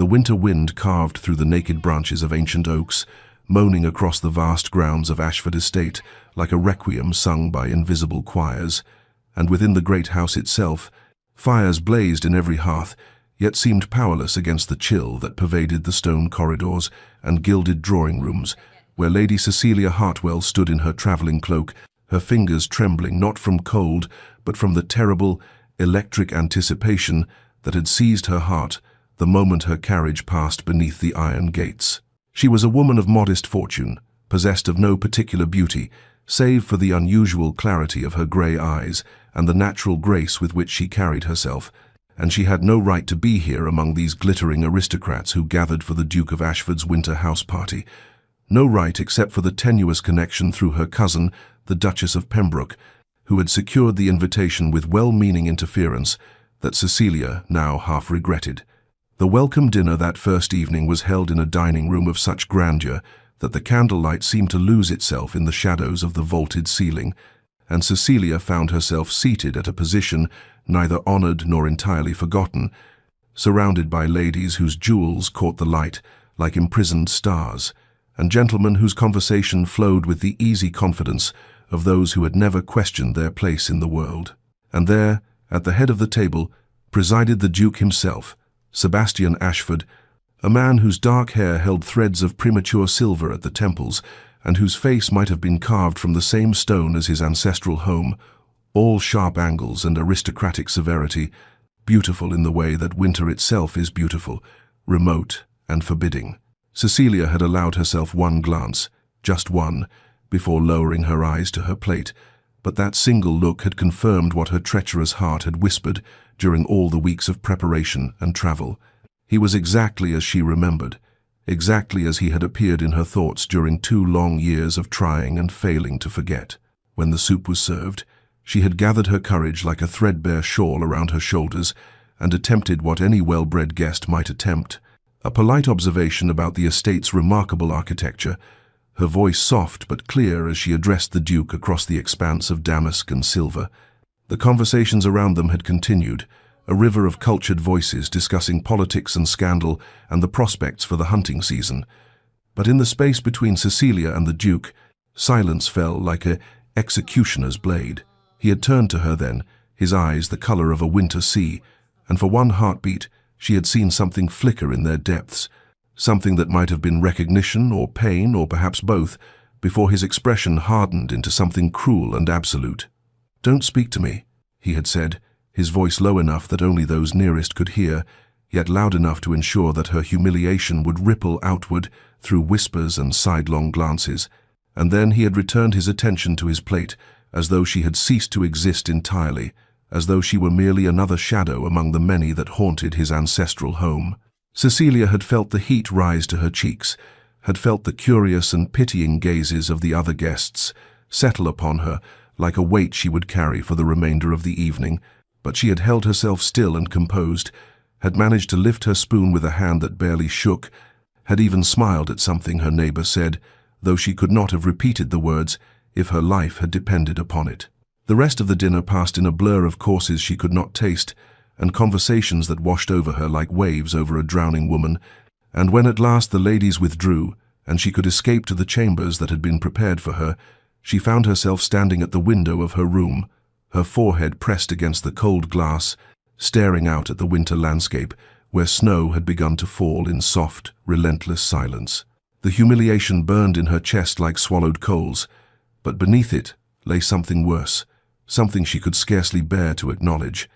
The winter wind carved through the naked branches of ancient oaks, moaning across the vast grounds of Ashford Estate like a requiem sung by invisible choirs. And within the great house itself, fires blazed in every hearth, yet seemed powerless against the chill that pervaded the stone corridors and gilded drawing rooms, where Lady Cecilia Hartwell stood in her travelling cloak, her fingers trembling not from cold, but from the terrible, electric anticipation that had seized her heart the moment her carriage passed beneath the iron gates. She was a woman of modest fortune, possessed of no particular beauty, save for the unusual clarity of her grey eyes and the natural grace with which she carried herself, and she had no right to be here among these glittering aristocrats who gathered for the Duke of Ashford's winter house party. No right except for the tenuous connection through her cousin, the Duchess of Pembroke, who had secured the invitation with well-meaning interference that Cecilia now half regretted. The welcome dinner that first evening was held in a dining room of such grandeur that the candlelight seemed to lose itself in the shadows of the vaulted ceiling, and Cecilia found herself seated at a position neither honoured nor entirely forgotten, surrounded by ladies whose jewels caught the light like imprisoned stars, and gentlemen whose conversation flowed with the easy confidence of those who had never questioned their place in the world. And there, at the head of the table, presided the Duke himself, Sebastian Ashford, a man whose dark hair held threads of premature silver at the temples, and whose face might have been carved from the same stone as his ancestral home, all sharp angles and aristocratic severity, beautiful in the way that winter itself is beautiful, remote and forbidding. Cecilia had allowed herself one glance, just one, before lowering her eyes to her plate, but that single look had confirmed what her treacherous heart had whispered during all the weeks of preparation and travel. He was exactly as she remembered, exactly as he had appeared in her thoughts during 2 long years of trying and failing to forget. When the soup was served, she had gathered her courage like a threadbare shawl around her shoulders and attempted what any well-bred guest might attempt, a polite observation about the estate's remarkable architecture, her voice soft but clear as she addressed the Duke across the expanse of damask and silver. The conversations around them had continued, a river of cultured voices discussing politics and scandal and the prospects for the hunting season. But in the space between Cecilia and the Duke, silence fell like an executioner's blade. He had turned to her then, his eyes the colour of a winter sea, and for one heartbeat she had seen something flicker in their depths, something that might have been recognition or pain or perhaps both, before his expression hardened into something cruel and absolute. "Don't speak to me," he had said, his voice low enough that only those nearest could hear, yet loud enough to ensure that her humiliation would ripple outward through whispers and sidelong glances. And then he had returned his attention to his plate, as though she had ceased to exist entirely, as though she were merely another shadow among the many that haunted his ancestral home. Cecilia had felt the heat rise to her cheeks, had felt the curious and pitying gazes of the other guests settle upon her like a weight she would carry for the remainder of the evening, but she had held herself still and composed, had managed to lift her spoon with a hand that barely shook, had even smiled at something her neighbour said, though she could not have repeated the words if her life had depended upon it. The rest of the dinner passed in a blur of courses she could not taste, and conversations that washed over her like waves over a drowning woman, and when at last the ladies withdrew, and she could escape to the chambers that had been prepared for her, she found herself standing at the window of her room, her forehead pressed against the cold glass, staring out at the winter landscape, where snow had begun to fall in soft, relentless silence. The humiliation burned in her chest like swallowed coals, but beneath it lay something worse, something she could scarcely bear to acknowledge.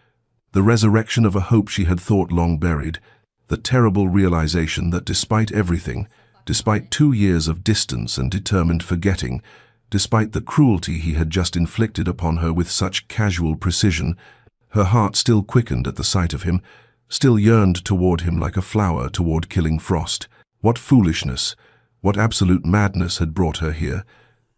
The resurrection of a hope she had thought long buried, the terrible realization that despite everything, despite 2 years of distance and determined forgetting, despite the cruelty he had just inflicted upon her with such casual precision, her heart still quickened at the sight of him, still yearned toward him like a flower toward killing frost. What foolishness, what absolute madness had brought her here,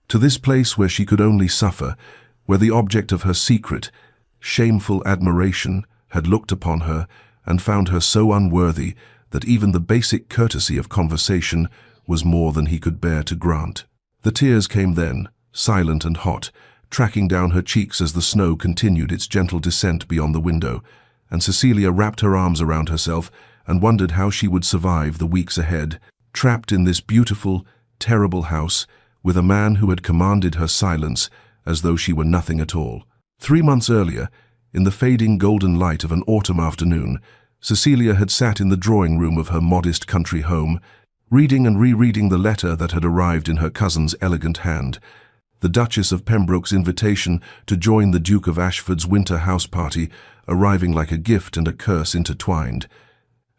to this place where she could only suffer, where the object of her secret, shameful admiration had looked upon her and found her so unworthy that even the basic courtesy of conversation was more than he could bear to grant. The tears came then, silent and hot, tracking down her cheeks as the snow continued its gentle descent beyond the window, and Cecilia wrapped her arms around herself and wondered how she would survive the weeks ahead, trapped in this beautiful, terrible house with a man who had commanded her silence as though she were nothing at all. 3 months earlier, in the fading golden light of an autumn afternoon, Cecilia had sat in the drawing room of her modest country home, reading and rereading the letter that had arrived in her cousin's elegant hand, the Duchess of Pembroke's invitation to join the Duke of Ashford's winter house party, arriving like a gift and a curse intertwined.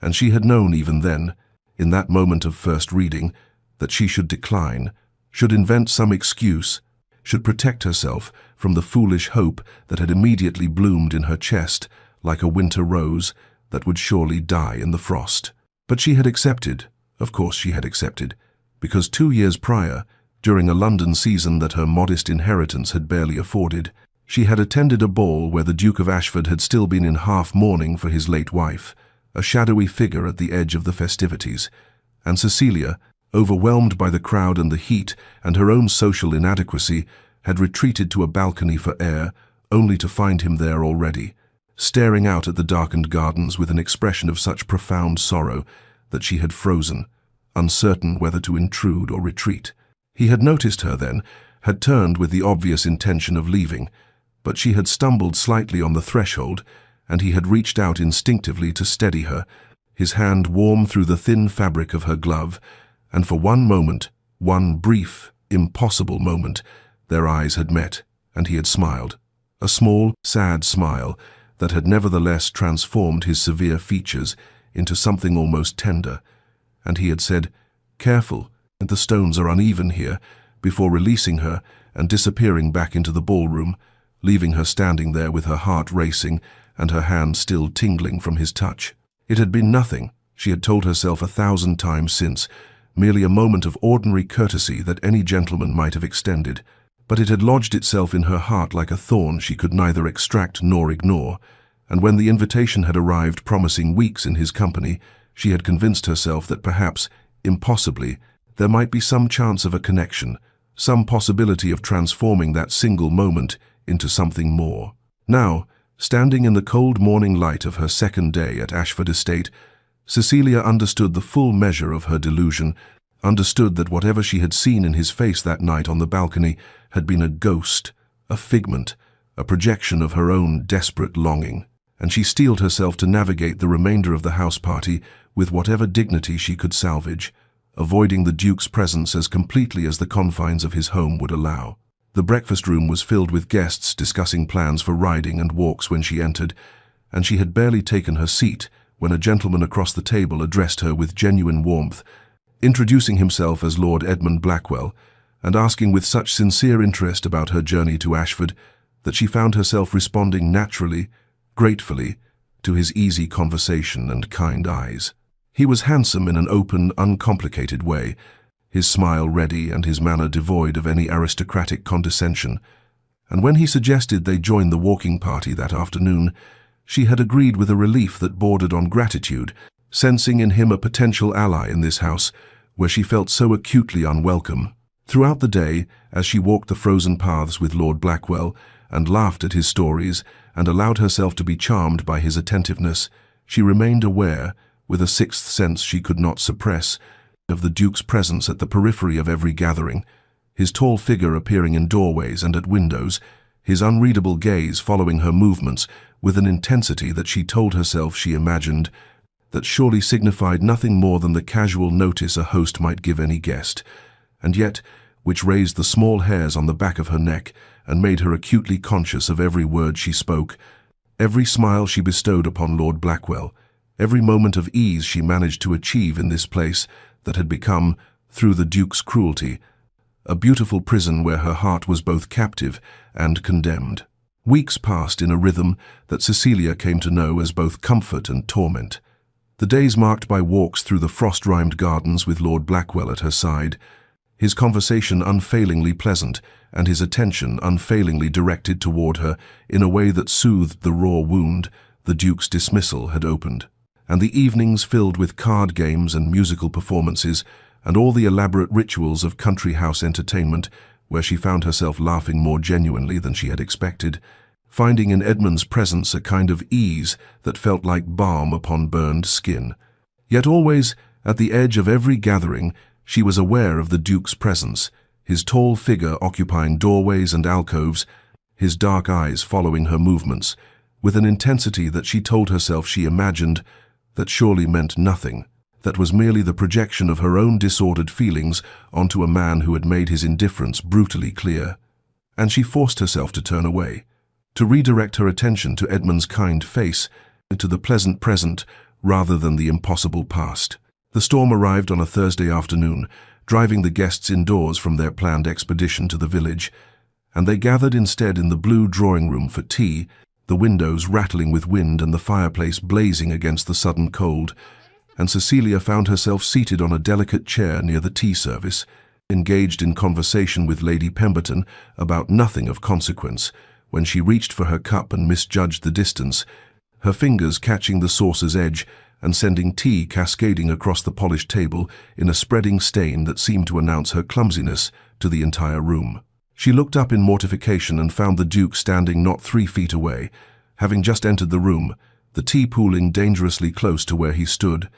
And she had known even then, in that moment of first reading, that she should decline, should invent some excuse, should protect herself from the foolish hope that had immediately bloomed in her chest like a winter rose that would surely die in the frost. But she had accepted, of course she had accepted, because 2 years prior, during a London season that her modest inheritance had barely afforded, she had attended a ball where the Duke of Ashford had still been in half mourning for his late wife, a shadowy figure at the edge of the festivities, and Cecilia, overwhelmed by the crowd and the heat and her own social inadequacy, had retreated to a balcony for air, only to find him there already, staring out at the darkened gardens with an expression of such profound sorrow that she had frozen, uncertain whether to intrude or retreat. He had noticed her then, had turned with the obvious intention of leaving, but she had stumbled slightly on the threshold, and he had reached out instinctively to steady her, his hand warm through the thin fabric of her glove, and for one moment, one brief, impossible moment, their eyes had met, and he had smiled, a small, sad smile that had nevertheless transformed his severe features into something almost tender, and he had said, "Careful, the stones are uneven here," before releasing her and disappearing back into the ballroom, leaving her standing there with her heart racing and her hand still tingling from his touch. It had been nothing, she had told herself 1,000 times since, merely a moment of ordinary courtesy that any gentleman might have extended, but it had lodged itself in her heart like a thorn she could neither extract nor ignore, and when the invitation had arrived promising weeks in his company, she had convinced herself that perhaps, impossibly, there might be some chance of a connection, some possibility of transforming that single moment into something more. Now, standing in the cold morning light of her second day at Ashford Estate, Cecilia understood the full measure of her delusion, understood that whatever she had seen in his face that night on the balcony had been a ghost, a figment, a projection of her own desperate longing, and she steeled herself to navigate the remainder of the house party with whatever dignity she could salvage, avoiding the Duke's presence as completely as the confines of his home would allow. The breakfast room was filled with guests discussing plans for riding and walks when she entered, and she had barely taken her seat when a gentleman across the table addressed her with genuine warmth, introducing himself as Lord Edmund Blackwell, and asking with such sincere interest about her journey to Ashford that she found herself responding naturally, gratefully, to his easy conversation and kind eyes. He was handsome in an open, uncomplicated way, his smile ready and his manner devoid of any aristocratic condescension, and when he suggested they join the walking party that afternoon, she had agreed with a relief that bordered on gratitude, sensing in him a potential ally in this house, where she felt so acutely unwelcome. Throughout the day, as she walked the frozen paths with Lord Blackwell, and laughed at his stories, and allowed herself to be charmed by his attentiveness, she remained aware, with a sixth sense she could not suppress, of the Duke's presence at the periphery of every gathering, his tall figure appearing in doorways and at windows, his unreadable gaze following her movements with an intensity that she told herself she imagined, that surely signified nothing more than the casual notice a host might give any guest, and yet which raised the small hairs on the back of her neck and made her acutely conscious of every word she spoke, every smile she bestowed upon Lord Blackwell, every moment of ease she managed to achieve in this place that had become, through the Duke's cruelty, a beautiful prison where her heart was both captive and condemned. Weeks passed in a rhythm that Cecilia came to know as both comfort and torment. The days marked by walks through the frost-rimed gardens with Lord Blackwell at her side, his conversation unfailingly pleasant and his attention unfailingly directed toward her in a way that soothed the raw wound the Duke's dismissal had opened, and the evenings filled with card games and musical performances and all the elaborate rituals of country house entertainment, where she found herself laughing more genuinely than she had expected, finding in Edmund's presence a kind of ease that felt like balm upon burned skin. Yet always, at the edge of every gathering, she was aware of the Duke's presence, his tall figure occupying doorways and alcoves, his dark eyes following her movements, with an intensity that she told herself she imagined that surely meant nothing, that was merely the projection of her own disordered feelings onto a man who had made his indifference brutally clear. And she forced herself to turn away, to redirect her attention to Edmund's kind face, to the pleasant present rather than the impossible past. The storm arrived on a Thursday afternoon, driving the guests indoors from their planned expedition to the village, and they gathered instead in the blue drawing room for tea, the windows rattling with wind and the fireplace blazing against the sudden cold, and Cecilia found herself seated on a delicate chair near the tea service, engaged in conversation with Lady Pemberton about nothing of consequence, when she reached for her cup and misjudged the distance, her fingers catching the saucer's edge and sending tea cascading across the polished table in a spreading stain that seemed to announce her clumsiness to the entire room. She looked up in mortification and found the Duke standing not 3 feet away, having just entered the room, the tea pooling dangerously close to where he stood,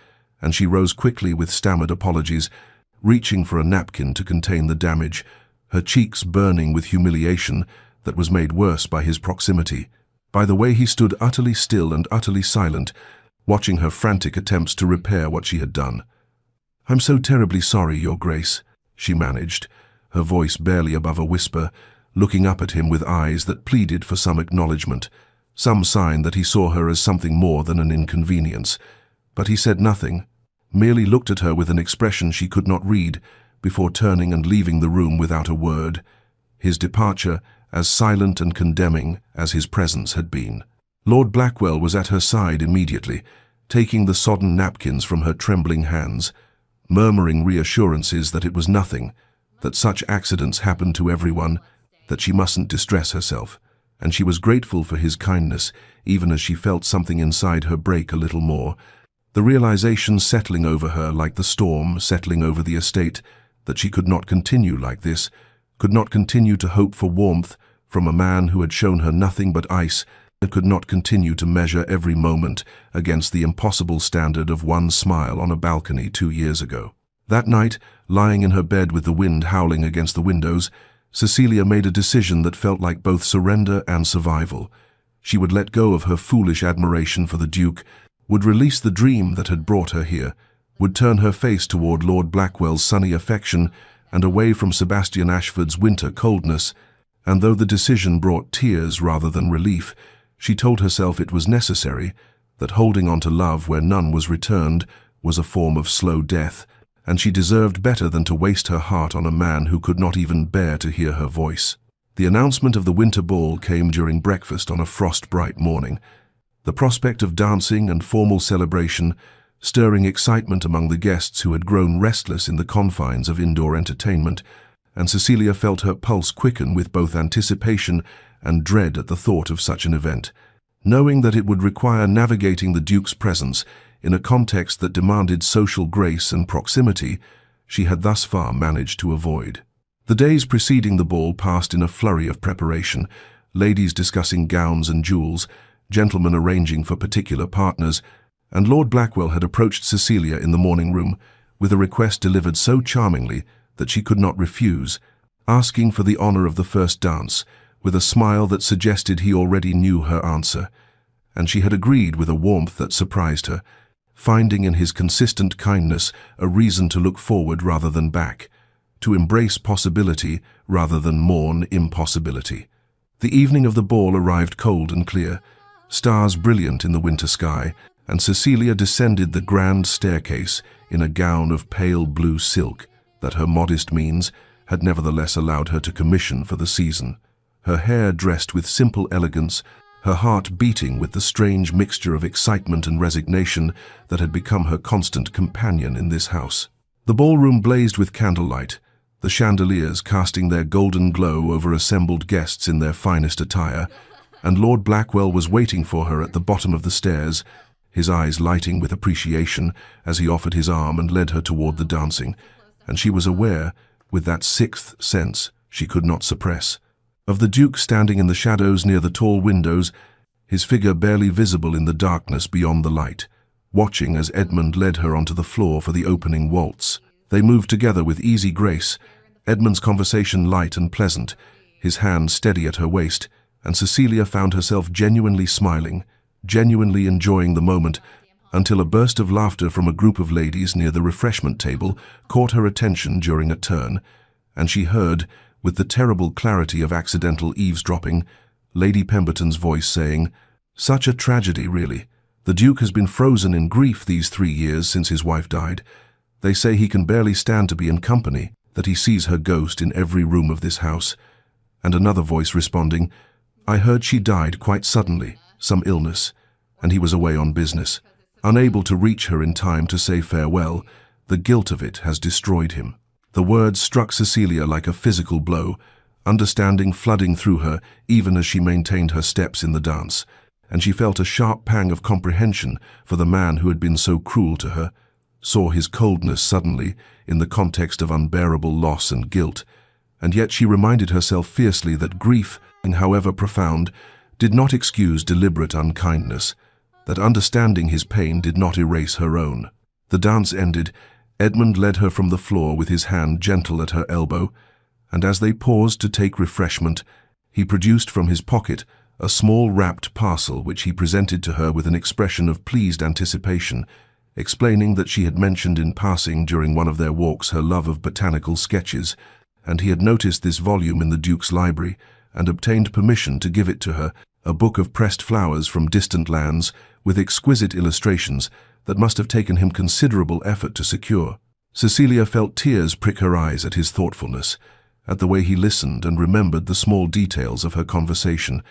and she rose quickly with stammered apologies, reaching for a napkin to contain the damage, her cheeks burning with humiliation that was made worse by his proximity, by the way he stood utterly still and utterly silent, watching her frantic attempts to repair what she had done. "I'm so terribly sorry, Your Grace," she managed, her voice barely above a whisper, looking up at him with eyes that pleaded for some acknowledgement, some sign that he saw her as something more than an inconvenience. But he said nothing, merely looked at her with an expression she could not read, before turning and leaving the room without a word, his departure as silent and condemning as his presence had been. Lord Blackwell was at her side immediately, taking the sodden napkins from her trembling hands, murmuring reassurances that it was nothing, that such accidents happened to everyone, that she mustn't distress herself, and she was grateful for his kindness, even as she felt something inside her break a little more, the realization settling over her like the storm settling over the estate, that she could not continue like this, could not continue to hope for warmth from a man who had shown her nothing but ice, and could not continue to measure every moment against the impossible standard of one smile on a balcony 2 years ago. That night, lying in her bed with the wind howling against the windows, Cecilia made a decision that felt like both surrender and survival. She would let go of her foolish admiration for the Duke, would release the dream that had brought her here, would turn her face toward Lord Blackwell's sunny affection and away from Sebastian Ashford's winter coldness, and though the decision brought tears rather than relief, she told herself it was necessary, that holding on to love where none was returned was a form of slow death, and she deserved better than to waste her heart on a man who could not even bear to hear her voice. The announcement of the winter ball came during breakfast on a frost-bright morning. The prospect of dancing and formal celebration, stirring excitement among the guests who had grown restless in the confines of indoor entertainment, and Cecilia felt her pulse quicken with both anticipation and dread at the thought of such an event, knowing that it would require navigating the Duke's presence in a context that demanded social grace and proximity she had thus far managed to avoid. The days preceding the ball passed in a flurry of preparation, ladies discussing gowns and jewels, gentlemen arranging for particular partners, and Lord Blackwell had approached Cecilia in the morning room with a request delivered so charmingly that she could not refuse, asking for the honor of the first dance, with a smile that suggested he already knew her answer, and she had agreed with a warmth that surprised her, finding in his consistent kindness a reason to look forward rather than back, to embrace possibility rather than mourn impossibility. The evening of the ball arrived cold and clear, stars brilliant in the winter sky, and Cecilia descended the grand staircase in a gown of pale blue silk that her modest means had nevertheless allowed her to commission for the season, her hair dressed with simple elegance, her heart beating with the strange mixture of excitement and resignation that had become her constant companion in this house. The ballroom blazed with candlelight, the chandeliers casting their golden glow over assembled guests in their finest attire, and Lord Blackwell was waiting for her at the bottom of the stairs, his eyes lighting with appreciation as he offered his arm and led her toward the dancing, and she was aware, with that sixth sense she could not suppress, of the Duke standing in the shadows near the tall windows, his figure barely visible in the darkness beyond the light, watching as Edmund led her onto the floor for the opening waltz. They moved together with easy grace, Edmund's conversation light and pleasant, his hand steady at her waist, and Cecilia found herself genuinely smiling, genuinely enjoying the moment, until a burst of laughter from a group of ladies near the refreshment table caught her attention during a turn, and she heard, with the terrible clarity of accidental eavesdropping, Lady Pemberton's voice saying, "Such a tragedy, really. The Duke has been frozen in grief these 3 years since his wife died. They say he can barely stand to be in company, that he sees her ghost in every room of this house." And another voice responding, "I heard she died quite suddenly, some illness, and he was away on business. Unable to reach her in time to say farewell, the guilt of it has destroyed him." The words struck Cecilia like a physical blow, understanding flooding through her even as she maintained her steps in the dance, and she felt a sharp pang of comprehension for the man who had been so cruel to her, saw his coldness suddenly in the context of unbearable loss and guilt, and yet she reminded herself fiercely that grief, however profound, did not excuse deliberate unkindness, that understanding his pain did not erase her own. The dance ended, Edmund led her from the floor with his hand gentle at her elbow, and as they paused to take refreshment, he produced from his pocket a small wrapped parcel which he presented to her with an expression of pleased anticipation, explaining that she had mentioned in passing during one of their walks her love of botanical sketches, and he had noticed this volume in the Duke's library and obtained permission to give it to her, a book of pressed flowers from distant lands with exquisite illustrations that must have taken him considerable effort to secure. Cecilia felt tears prick her eyes at his thoughtfulness, at the way he listened and remembered the small details of her conversation,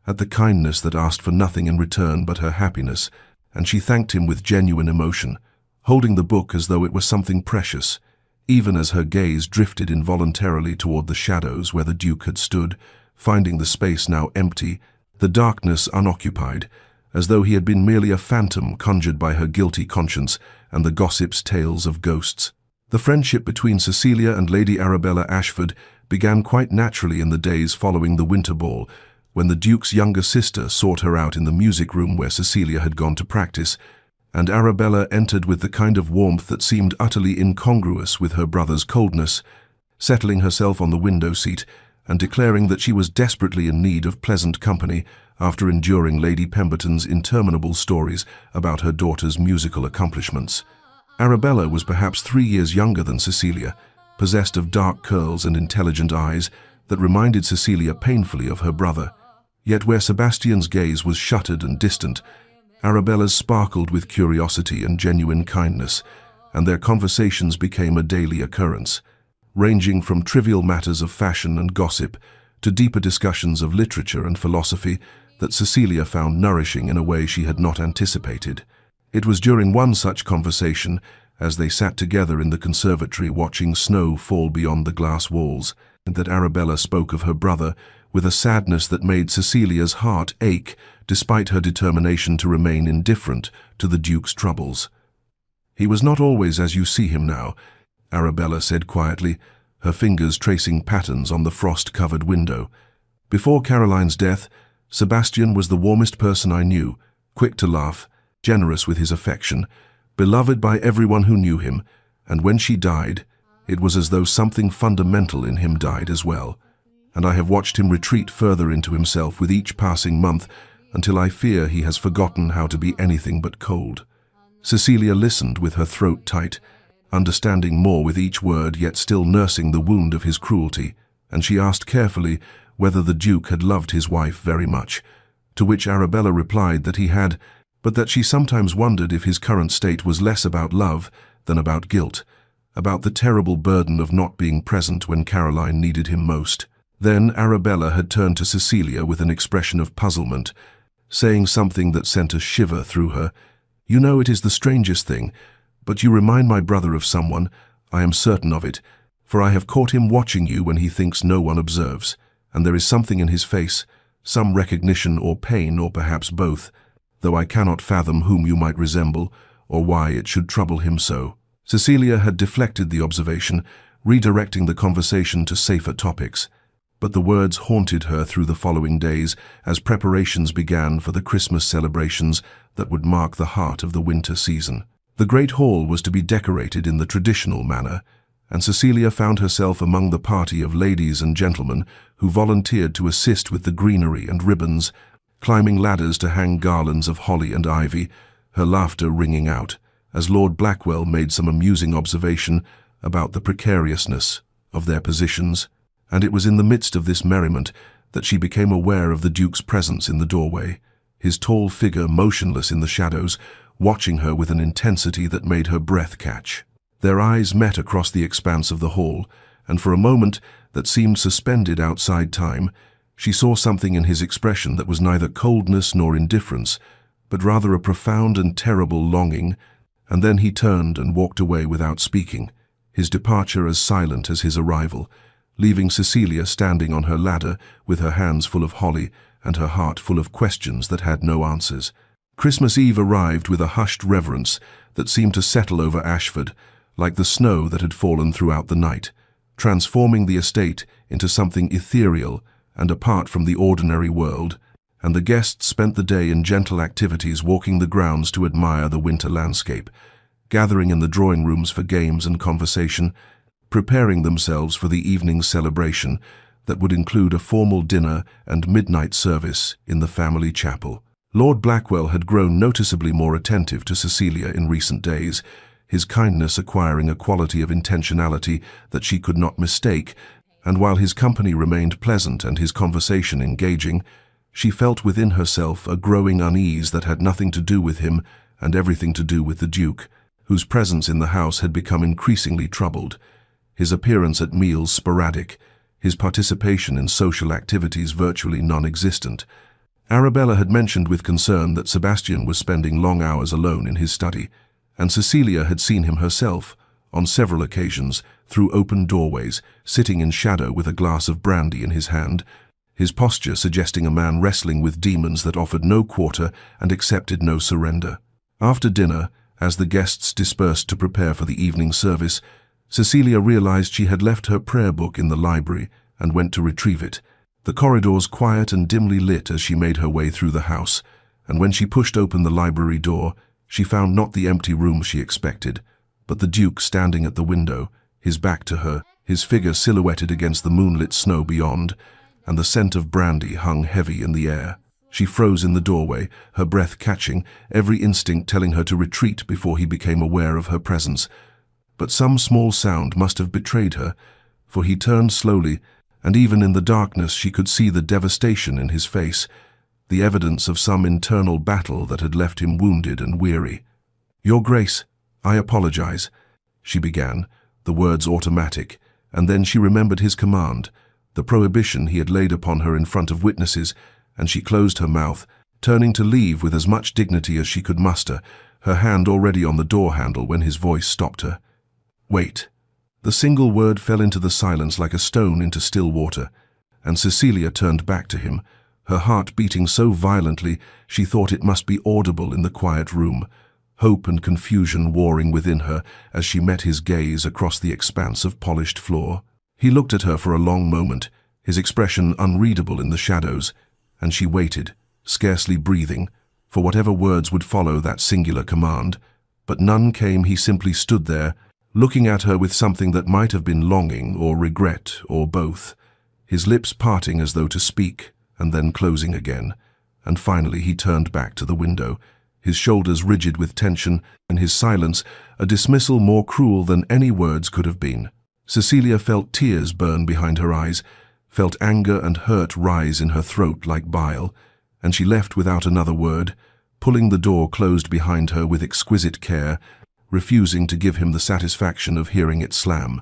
at the kindness that asked for nothing in return but her happiness, and she thanked him with genuine emotion, holding the book as though it were something precious, even as her gaze drifted involuntarily toward the shadows where the Duke had stood, finding the space now empty, the darkness unoccupied, as though he had been merely a phantom conjured by her guilty conscience and the gossip's tales of ghosts. The friendship between Cecilia and Lady Arabella Ashford began quite naturally in the days following the winter ball, when the Duke's younger sister sought her out in the music room where Cecilia had gone to practice, and Arabella entered with the kind of warmth that seemed utterly incongruous with her brother's coldness, settling herself on the window seat and declaring that she was desperately in need of pleasant company after enduring Lady Pemberton's interminable stories about her daughter's musical accomplishments. Arabella was perhaps 3 years younger than Cecilia, possessed of dark curls and intelligent eyes that reminded Cecilia painfully of her brother. Yet where Sebastian's gaze was shuttered and distant, Arabella's sparkled with curiosity and genuine kindness, and their conversations became a daily occurrence, ranging from trivial matters of fashion and gossip to deeper discussions of literature and philosophy that Cecilia found nourishing in a way she had not anticipated. It was during one such conversation, as they sat together in the conservatory watching snow fall beyond the glass walls, that Arabella spoke of her brother with a sadness that made Cecilia's heart ache despite her determination to remain indifferent to the Duke's troubles. "He was not always as you see him now," Arabella said quietly, her fingers tracing patterns on the frost-covered window. "Before Caroline's death, Sebastian was the warmest person I knew, quick to laugh, generous with his affection, beloved by everyone who knew him, and when she died, it was as though something fundamental in him died as well, and I have watched him retreat further into himself with each passing month until I fear he has forgotten how to be anything but cold." Cecilia listened with her throat tight, understanding more with each word yet still nursing the wound of his cruelty, and she asked carefully whether the Duke had loved his wife very much, to which Arabella replied that he had, but that she sometimes wondered if his current state was less about love than about guilt, about the terrible burden of not being present when Caroline needed him most. Then Arabella had turned to Cecilia with an expression of puzzlement, saying something that sent a shiver through her. "You know, it is the strangest thing, but you remind my brother of someone, I am certain of it, for I have caught him watching you when he thinks no one observes, and there is something in his face, some recognition or pain or perhaps both, though I cannot fathom whom you might resemble or why it should trouble him so." Cecilia had deflected the observation, redirecting the conversation to safer topics. But the words haunted her through the following days as preparations began for the Christmas celebrations that would mark the heart of the winter season. The great hall was to be decorated in the traditional manner, and Cecilia found herself among the party of ladies and gentlemen who volunteered to assist with the greenery and ribbons, climbing ladders to hang garlands of holly and ivy, her laughter ringing out, as Lord Blackwell made some amusing observation about the precariousness of their positions. And it was in the midst of this merriment that she became aware of the Duke's presence in the doorway, his tall figure motionless in the shadows, watching her with an intensity that made her breath catch. Their eyes met across the expanse of the hall, and for a moment that seemed suspended outside time, she saw something in his expression that was neither coldness nor indifference, but rather a profound and terrible longing, and then he turned and walked away without speaking, his departure as silent as his arrival, leaving Cecilia standing on her ladder with her hands full of holly and her heart full of questions that had no answers. Christmas Eve arrived with a hushed reverence that seemed to settle over Ashford, like the snow that had fallen throughout the night, transforming the estate into something ethereal and apart from the ordinary world, and the guests spent the day in gentle activities walking the grounds to admire the winter landscape, gathering in the drawing rooms for games and conversation, preparing themselves for the evening's celebration that would include a formal dinner and midnight service in the family chapel. Lord Blackwell had grown noticeably more attentive to Cecilia in recent days, his kindness acquiring a quality of intentionality that she could not mistake, and while his company remained pleasant and his conversation engaging, she felt within herself a growing unease that had nothing to do with him and everything to do with the Duke, whose presence in the house had become increasingly troubled, his appearance at meals sporadic, his participation in social activities virtually non-existent. Arabella had mentioned with concern that Sebastian was spending long hours alone in his study, and Cecilia had seen him herself, on several occasions, through open doorways, sitting in shadow with a glass of brandy in his hand, his posture suggesting a man wrestling with demons that offered no quarter and accepted no surrender. After dinner, as the guests dispersed to prepare for the evening service, Cecilia realized she had left her prayer book in the library and went to retrieve it. The corridors quiet and dimly lit as she made her way through the house, and when she pushed open the library door, she found not the empty room she expected, but the Duke standing at the window, his back to her, his figure silhouetted against the moonlit snow beyond, and the scent of brandy hung heavy in the air. She froze in the doorway, her breath catching, every instinct telling her to retreat before he became aware of her presence. But some small sound must have betrayed her, for he turned slowly, and even in the darkness she could see the devastation in his face, the evidence of some internal battle that had left him wounded and weary. "Your Grace, I apologize," she began, the words automatic, and then she remembered his command, the prohibition he had laid upon her in front of witnesses, and she closed her mouth, turning to leave with as much dignity as she could muster, her hand already on the door handle when his voice stopped her. "Wait." The single word fell into the silence like a stone into still water, and Cecilia turned back to him, her heart beating so violently she thought it must be audible in the quiet room, hope and confusion warring within her as she met his gaze across the expanse of polished floor. He looked at her for a long moment, his expression unreadable in the shadows, and she waited, scarcely breathing, for whatever words would follow that singular command. But none came. He simply stood there, looking at her with something that might have been longing or regret or both, his lips parting as though to speak, and then closing again, and finally he turned back to the window, his shoulders rigid with tension, and his silence a dismissal more cruel than any words could have been. Cecilia felt tears burn behind her eyes, felt anger and hurt rise in her throat like bile, and she left without another word, pulling the door closed behind her with exquisite care, refusing to give him the satisfaction of hearing it slam,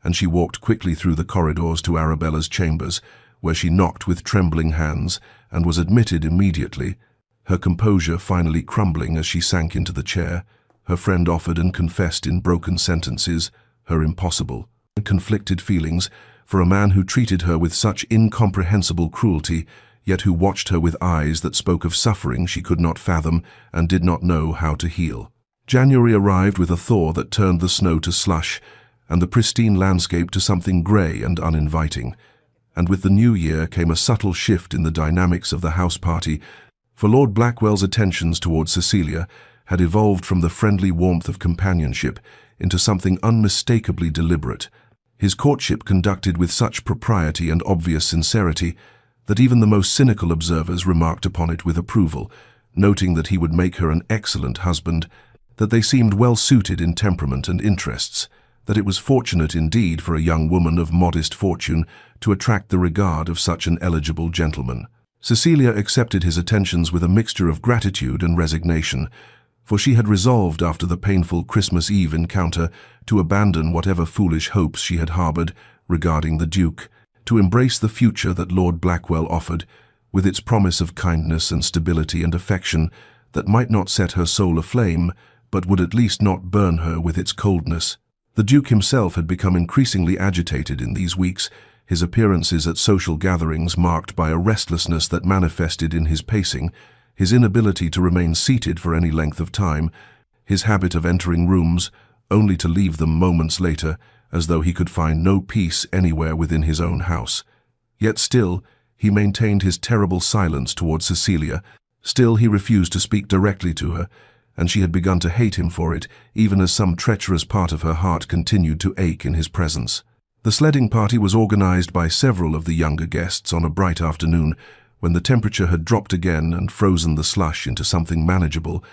and she walked quickly through the corridors to Arabella's chambers, where she knocked with trembling hands and was admitted immediately, her composure finally crumbling as she sank into the chair. Her friend offered and confessed in broken sentences her impossible and conflicted feelings for a man who treated her with such incomprehensible cruelty, yet who watched her with eyes that spoke of suffering she could not fathom and did not know how to heal. January arrived with a thaw that turned the snow to slush and the pristine landscape to something grey and uninviting, And with the new year came a subtle shift in the dynamics of the house party, for Lord Blackwell's attentions towards Cecilia had evolved from the friendly warmth of companionship into something unmistakably deliberate. His courtship conducted with such propriety and obvious sincerity that even the most cynical observers remarked upon it with approval, noting that he would make her an excellent husband, that they seemed well suited in temperament and interests, that it was fortunate indeed for a young woman of modest fortune to attract the regard of such an eligible gentleman. Cecilia accepted his attentions with a mixture of gratitude and resignation, for she had resolved after the painful Christmas Eve encounter to abandon whatever foolish hopes she had harbored regarding the Duke, to embrace the future that Lord Blackwell offered, with its promise of kindness and stability and affection that might not set her soul aflame, but would at least not burn her with its coldness. The Duke himself had become increasingly agitated in these weeks, his appearances at social gatherings marked by a restlessness that manifested in his pacing, his inability to remain seated for any length of time, his habit of entering rooms only to leave them moments later, as though he could find no peace anywhere within his own house. Yet still, he maintained his terrible silence towards Cecilia. Still, he refused to speak directly to her, and she had begun to hate him for it, even as some treacherous part of her heart continued to ache in his presence. The sledding party was organized by several of the younger guests on a bright afternoon, when the temperature had dropped again and frozen the slush into something manageable,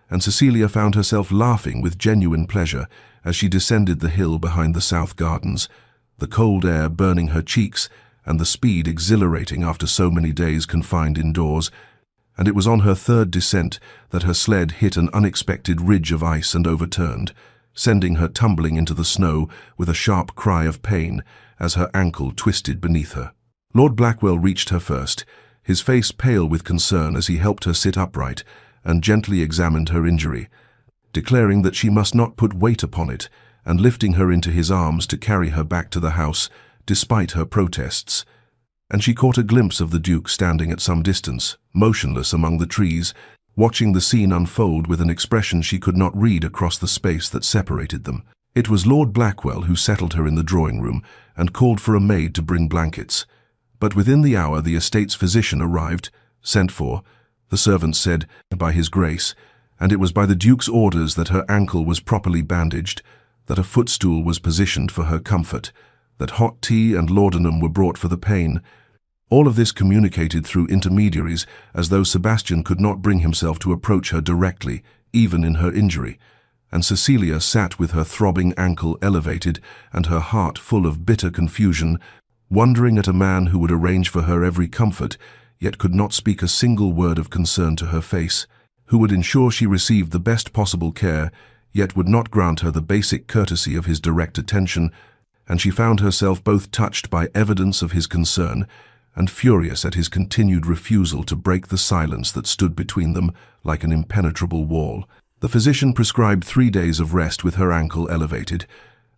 and Cecilia found herself laughing with genuine pleasure as she descended the hill behind the south gardens, the cold air burning her cheeks and the speed exhilarating after so many days confined indoors. And it was on her third descent that her sled hit an unexpected ridge of ice and overturned, sending her tumbling into the snow with a sharp cry of pain as her ankle twisted beneath her. Lord Blackwell reached her first, his face pale with concern as he helped her sit upright and gently examined her injury, declaring that she must not put weight upon it, and lifting her into his arms to carry her back to the house, despite her protests. And she caught a glimpse of the Duke standing at some distance, motionless among the trees, watching the scene unfold with an expression she could not read across the space that separated them. It was Lord Blackwell who settled her in the drawing-room and called for a maid to bring blankets. But within the hour the estate's physician arrived, sent for, the servant said, by his grace, and it was by the Duke's orders that her ankle was properly bandaged, that a footstool was positioned for her comfort, that hot tea and laudanum were brought for the pain. All of this communicated through intermediaries, as though Sebastian could not bring himself to approach her directly, even in her injury, and Cecilia sat with her throbbing ankle elevated and her heart full of bitter confusion, wondering at a man who would arrange for her every comfort, yet could not speak a single word of concern to her face, who would ensure she received the best possible care, yet would not grant her the basic courtesy of his direct attention, and she found herself both touched by evidence of his concern and furious at his continued refusal to break the silence that stood between them like an impenetrable wall. The physician prescribed 3 days of rest with her ankle elevated,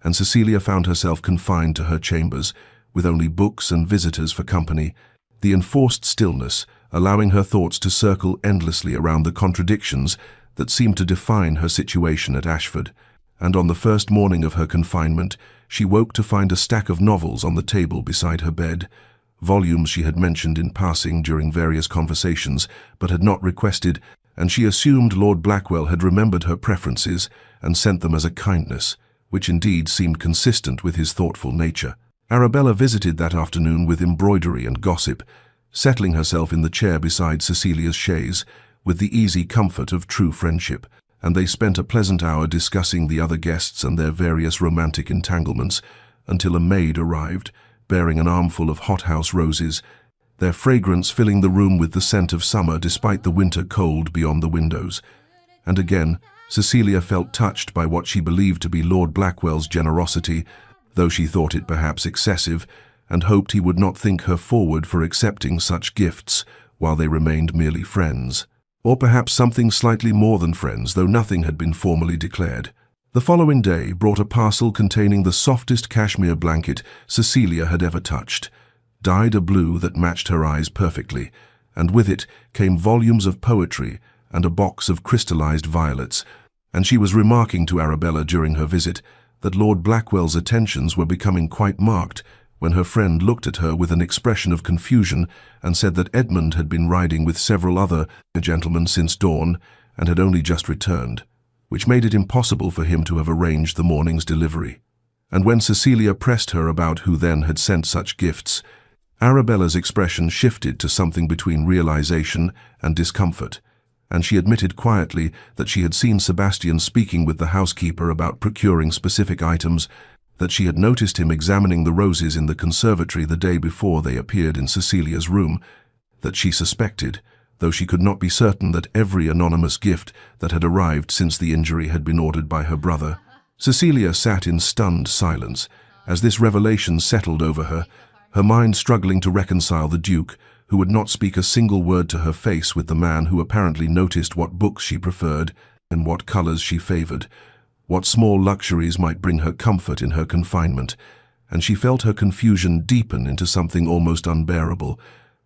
and Cecilia found herself confined to her chambers, with only books and visitors for company, the enforced stillness allowing her thoughts to circle endlessly around the contradictions that seemed to define her situation at Ashford. And on the first morning of her confinement, she woke to find a stack of novels on the table beside her bed, volumes she had mentioned in passing during various conversations, but had not requested, and she assumed Lord Blackwell had remembered her preferences and sent them as a kindness, which indeed seemed consistent with his thoughtful nature. Arabella visited that afternoon with embroidery and gossip, settling herself in the chair beside Cecilia's chaise, with the easy comfort of true friendship, and they spent a pleasant hour discussing the other guests and their various romantic entanglements, until a maid arrived, bearing an armful of hothouse roses, their fragrance filling the room with the scent of summer despite the winter cold beyond the windows. And again, Cecilia felt touched by what she believed to be Lord Blackwell's generosity, though she thought it perhaps excessive, and hoped he would not think her forward for accepting such gifts while they remained merely friends. Or perhaps something slightly more than friends, though nothing had been formally declared. The following day brought a parcel containing the softest cashmere blanket Cecilia had ever touched, dyed a blue that matched her eyes perfectly, and with it came volumes of poetry and a box of crystallized violets, and she was remarking to Arabella during her visit that Lord Blackwell's attentions were becoming quite marked, when her friend looked at her with an expression of confusion and said that Edmund had been riding with several other gentlemen since dawn and had only just returned, which made it impossible for him to have arranged the morning's delivery. And when Cecilia pressed her about who then had sent such gifts, Arabella's expression shifted to something between realization and discomfort, and she admitted quietly that she had seen Sebastian speaking with the housekeeper about procuring specific items, that she had noticed him examining the roses in the conservatory the day before they appeared in Cecilia's room, that she suspected, though she could not be certain, that every anonymous gift that had arrived since the injury had been ordered by her brother. Cecilia sat in stunned silence as this revelation settled over her, her mind struggling to reconcile the Duke, who would not speak a single word to her face, with the man who apparently noticed what books she preferred and what colors she favored, what small luxuries might bring her comfort in her confinement, and she felt her confusion deepen into something almost unbearable.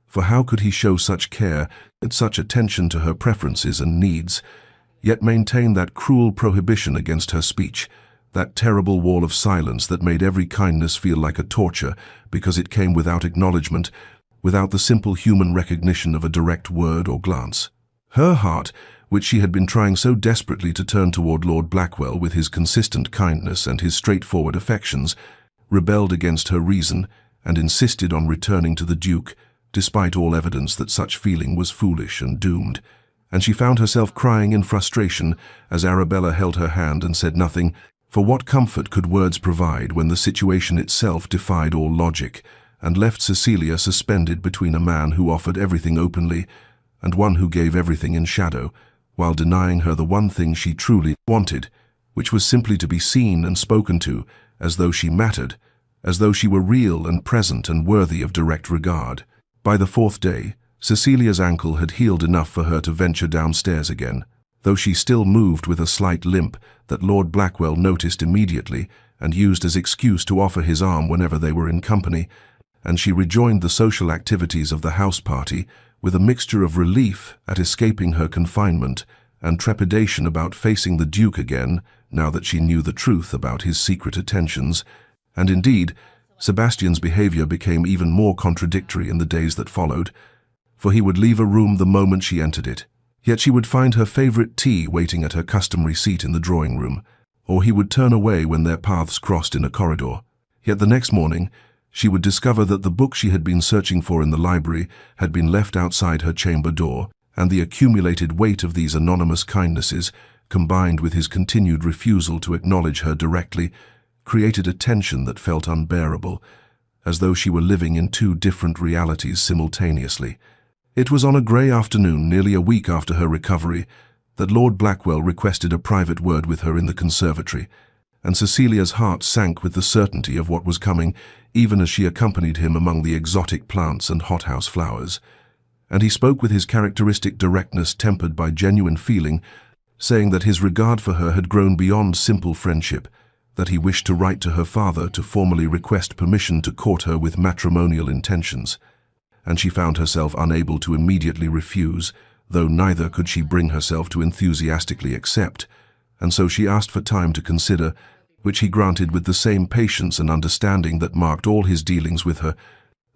For how could he show such care and such attention to her preferences and needs, yet maintain that cruel prohibition against her speech, that terrible wall of silence that made every kindness feel like a torture because it came without acknowledgement, without the simple human recognition of a direct word or glance? Her heart, which she had been trying so desperately to turn toward Lord Blackwell with his consistent kindness and his straightforward affections, rebelled against her reason and insisted on returning to the Duke, despite all evidence that such feeling was foolish and doomed. And she found herself crying in frustration as Arabella held her hand and said nothing, for what comfort could words provide when the situation itself defied all logic, and left Cecilia suspended between a man who offered everything openly and one who gave everything in shadow, while denying her the one thing she truly wanted, which was simply to be seen and spoken to, as though she mattered, as though she were real and present and worthy of direct regard. By the fourth day, Cecilia's ankle had healed enough for her to venture downstairs again, though she still moved with a slight limp that Lord Blackwell noticed immediately and used as excuse to offer his arm whenever they were in company, and she rejoined the social activities of the house party with a mixture of relief at escaping her confinement and trepidation about facing the Duke again, now that she knew the truth about his secret attentions. And indeed, Sebastian's behavior became even more contradictory in the days that followed, for he would leave a room the moment she entered it, yet she would find her favorite tea waiting at her customary seat in the drawing room, or he would turn away when their paths crossed in a corridor. Yet the next morning, she would discover that the book she had been searching for in the library had been left outside her chamber door, and the accumulated weight of these anonymous kindnesses, combined with his continued refusal to acknowledge her directly, created a tension that felt unbearable, as though she were living in two different realities simultaneously. It was on a grey afternoon, nearly a week after her recovery, that Lord Blackwell requested a private word with her in the conservatory, and Cecilia's heart sank with the certainty of what was coming, even as she accompanied him among the exotic plants and hothouse flowers. And he spoke with his characteristic directness tempered by genuine feeling, saying that his regard for her had grown beyond simple friendship, that he wished to write to her father to formally request permission to court her with matrimonial intentions. And she found herself unable to immediately refuse, though neither could she bring herself to enthusiastically accept, and so she asked for time to consider, which he granted with the same patience and understanding that marked all his dealings with her,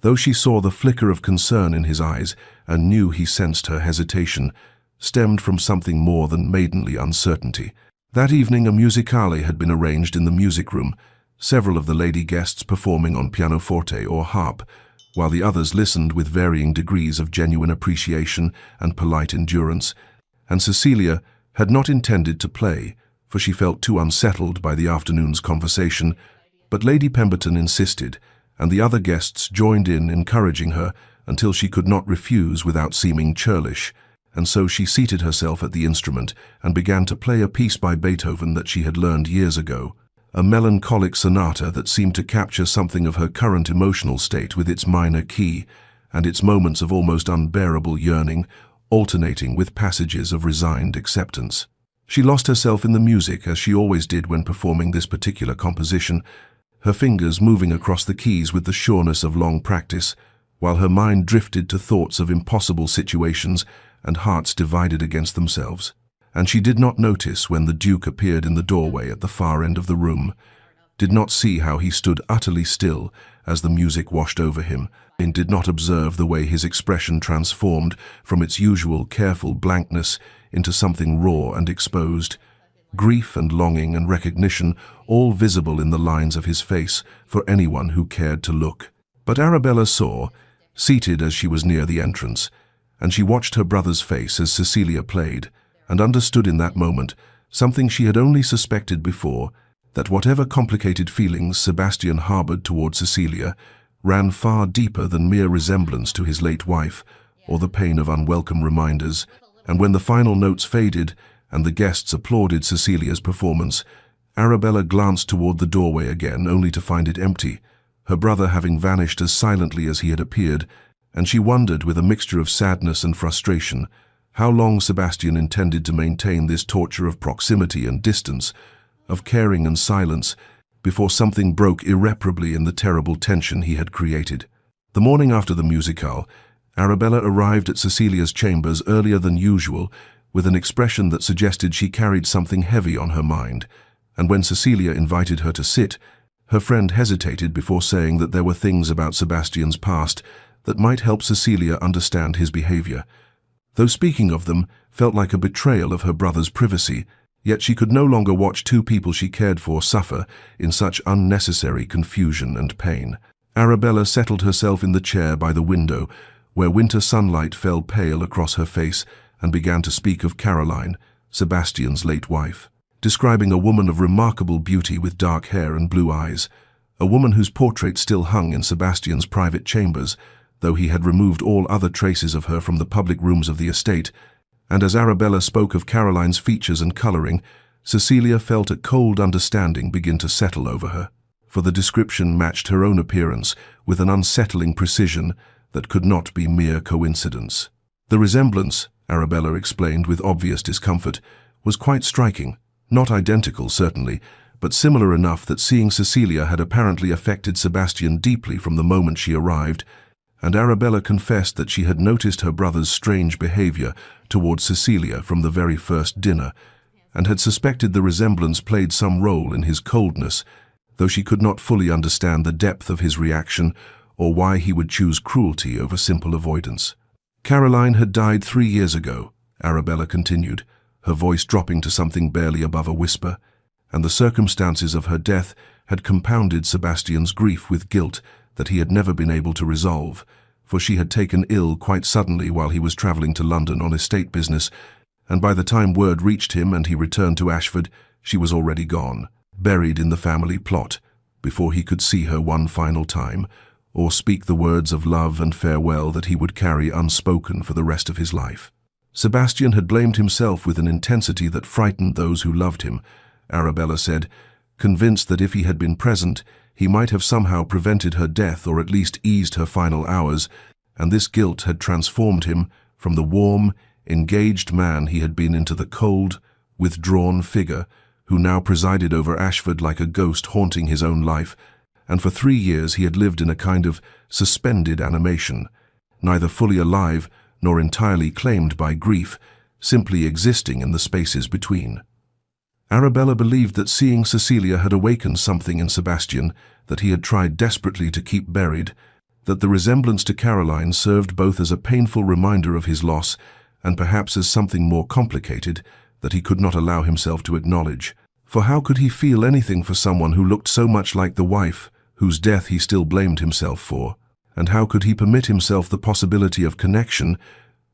though she saw the flicker of concern in his eyes and knew he sensed her hesitation, stemmed from something more than maidenly uncertainty. That evening a musicale had been arranged in the music room, several of the lady guests performing on pianoforte or harp, while the others listened with varying degrees of genuine appreciation and polite endurance, and Cecilia had not intended to play, for she felt too unsettled by the afternoon's conversation, but Lady Pemberton insisted, and the other guests joined in encouraging her until she could not refuse without seeming churlish, and so she seated herself at the instrument and began to play a piece by Beethoven that she had learned years ago, a melancholic sonata that seemed to capture something of her current emotional state with its minor key and its moments of almost unbearable yearning, alternating with passages of resigned acceptance. She lost herself in the music, as she always did when performing this particular composition, her fingers moving across the keys with the sureness of long practice, while her mind drifted to thoughts of impossible situations and hearts divided against themselves. And she did not notice when the Duke appeared in the doorway at the far end of the room, did not see how he stood utterly still as the music washed over him, and did not observe the way his expression transformed from its usual careful blankness into something raw and exposed. Grief and longing and recognition all visible in the lines of his face for anyone who cared to look. But Arabella saw, seated as she was near the entrance, and she watched her brother's face as Cecilia played, and understood in that moment something she had only suspected before, that whatever complicated feelings Sebastian harbored toward Cecilia ran far deeper than mere resemblance to his late wife or the pain of unwelcome reminders. And when the final notes faded and the guests applauded Cecilia's performance, Arabella glanced toward the doorway again, only to find it empty, her brother having vanished as silently as he had appeared, and she wondered with a mixture of sadness and frustration how long Sebastian intended to maintain this torture of proximity and distance, of caring and silence, before something broke irreparably in the terrible tension he had created. The morning after the musicale, Arabella arrived at Cecilia's chambers earlier than usual, with an expression that suggested she carried something heavy on her mind, and when Cecilia invited her to sit, her friend hesitated before saying that there were things about Sebastian's past that might help Cecilia understand his behavior. Though speaking of them felt like a betrayal of her brother's privacy, yet she could no longer watch two people she cared for suffer in such unnecessary confusion and pain. Arabella settled herself in the chair by the window, where winter sunlight fell pale across her face, and began to speak of Caroline, Sebastian's late wife, describing a woman of remarkable beauty with dark hair and blue eyes, a woman whose portrait still hung in Sebastian's private chambers, though he had removed all other traces of her from the public rooms of the estate. And as Arabella spoke of Caroline's features and coloring, Cecilia felt a cold understanding begin to settle over her, for the description matched her own appearance with an unsettling precision that could not be mere coincidence. The resemblance, Arabella explained with obvious discomfort, was quite striking, not identical certainly, but similar enough that seeing Cecilia had apparently affected Sebastian deeply from the moment she arrived, and Arabella confessed that she had noticed her brother's strange behavior towards Cecilia from the very first dinner, and had suspected the resemblance played some role in his coldness, though she could not fully understand the depth of his reaction or why he would choose cruelty over simple avoidance. Caroline had died 3 years ago, Arabella continued, her voice dropping to something barely above a whisper, and the circumstances of her death had compounded Sebastian's grief with guilt that he had never been able to resolve, for she had taken ill quite suddenly while he was travelling to London on estate business, and by the time word reached him and he returned to Ashford, she was already gone, buried in the family plot, before he could see her one final time, or speak the words of love and farewell that he would carry unspoken for the rest of his life. Sebastian had blamed himself with an intensity that frightened those who loved him, Arabella said, convinced that if he had been present, he might have somehow prevented her death or at least eased her final hours, and this guilt had transformed him from the warm, engaged man he had been into the cold, withdrawn figure who now presided over Ashford like a ghost haunting his own life, and for 3 years he had lived in a kind of suspended animation, neither fully alive nor entirely claimed by grief, simply existing in the spaces between. Arabella believed that seeing Cecilia had awakened something in Sebastian that he had tried desperately to keep buried, that the resemblance to Caroline served both as a painful reminder of his loss and perhaps as something more complicated that he could not allow himself to acknowledge. For how could he feel anything for someone who looked so much like the wife, whose death he still blamed himself for? And how could he permit himself the possibility of connection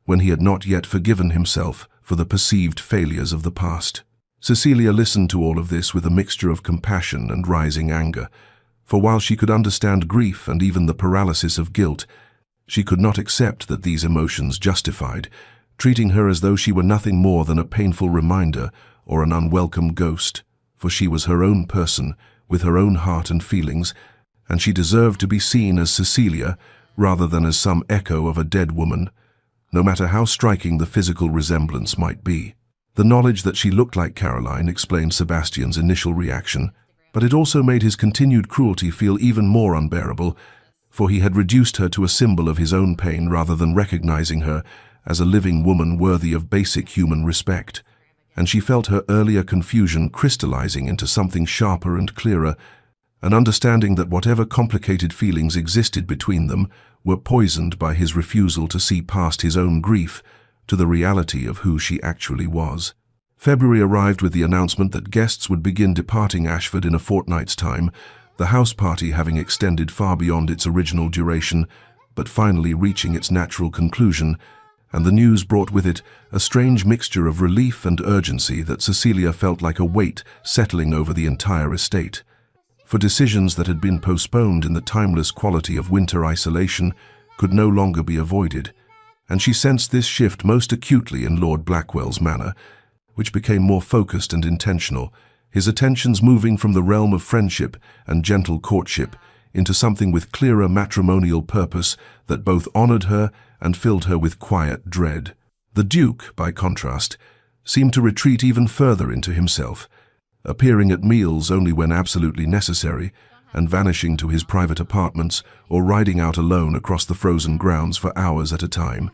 when he had not yet forgiven himself for the perceived failures of the past? Cecilia listened to all of this with a mixture of compassion and rising anger, for while she could understand grief and even the paralysis of guilt, she could not accept that these emotions justified, treating her as though she were nothing more than a painful reminder or an unwelcome ghost, for she was her own person, with her own heart and feelings, and she deserved to be seen as Cecilia rather than as some echo of a dead woman, no matter how striking the physical resemblance might be. The knowledge that she looked like Caroline explained Sebastian's initial reaction, but it also made his continued cruelty feel even more unbearable, for he had reduced her to a symbol of his own pain rather than recognizing her as a living woman worthy of basic human respect, and she felt her earlier confusion crystallizing into something sharper and clearer an understanding that whatever complicated feelings existed between them were poisoned by his refusal to see past his own grief to the reality of who she actually was. February arrived with the announcement that guests would begin departing Ashford in a fortnight's time, the house party having extended far beyond its original duration, but finally reaching its natural conclusion, and the news brought with it a strange mixture of relief and urgency that Cecilia felt like a weight settling over the entire estate. For decisions that had been postponed in the timeless quality of winter isolation could no longer be avoided, and she sensed this shift most acutely in Lord Blackwell's manner, which became more focused and intentional, his attentions moving from the realm of friendship and gentle courtship into something with clearer matrimonial purpose that both honored her and filled her with quiet dread. The Duke, by contrast, seemed to retreat even further into himself, appearing at meals only when absolutely necessary, and vanishing to his private apartments or riding out alone across the frozen grounds for hours at a time,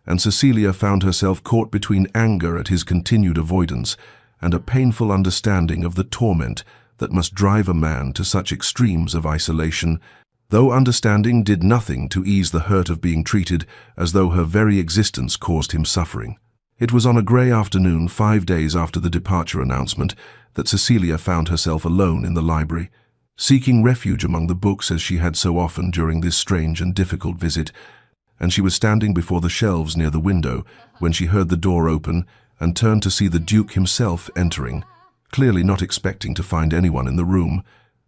and Cecilia found herself caught between anger at his continued avoidance and a painful understanding of the torment that must drive a man to such extremes of isolation, though understanding did nothing to ease the hurt of being treated as though her very existence caused him suffering. It was on a grey afternoon 5 days after the departure announcement that Cecilia found herself alone in the library, seeking refuge among the books as she had so often during this strange and difficult visit, and she was standing before the shelves near the window when she heard the door open and turned to see the Duke himself entering, clearly not expecting to find anyone in the room,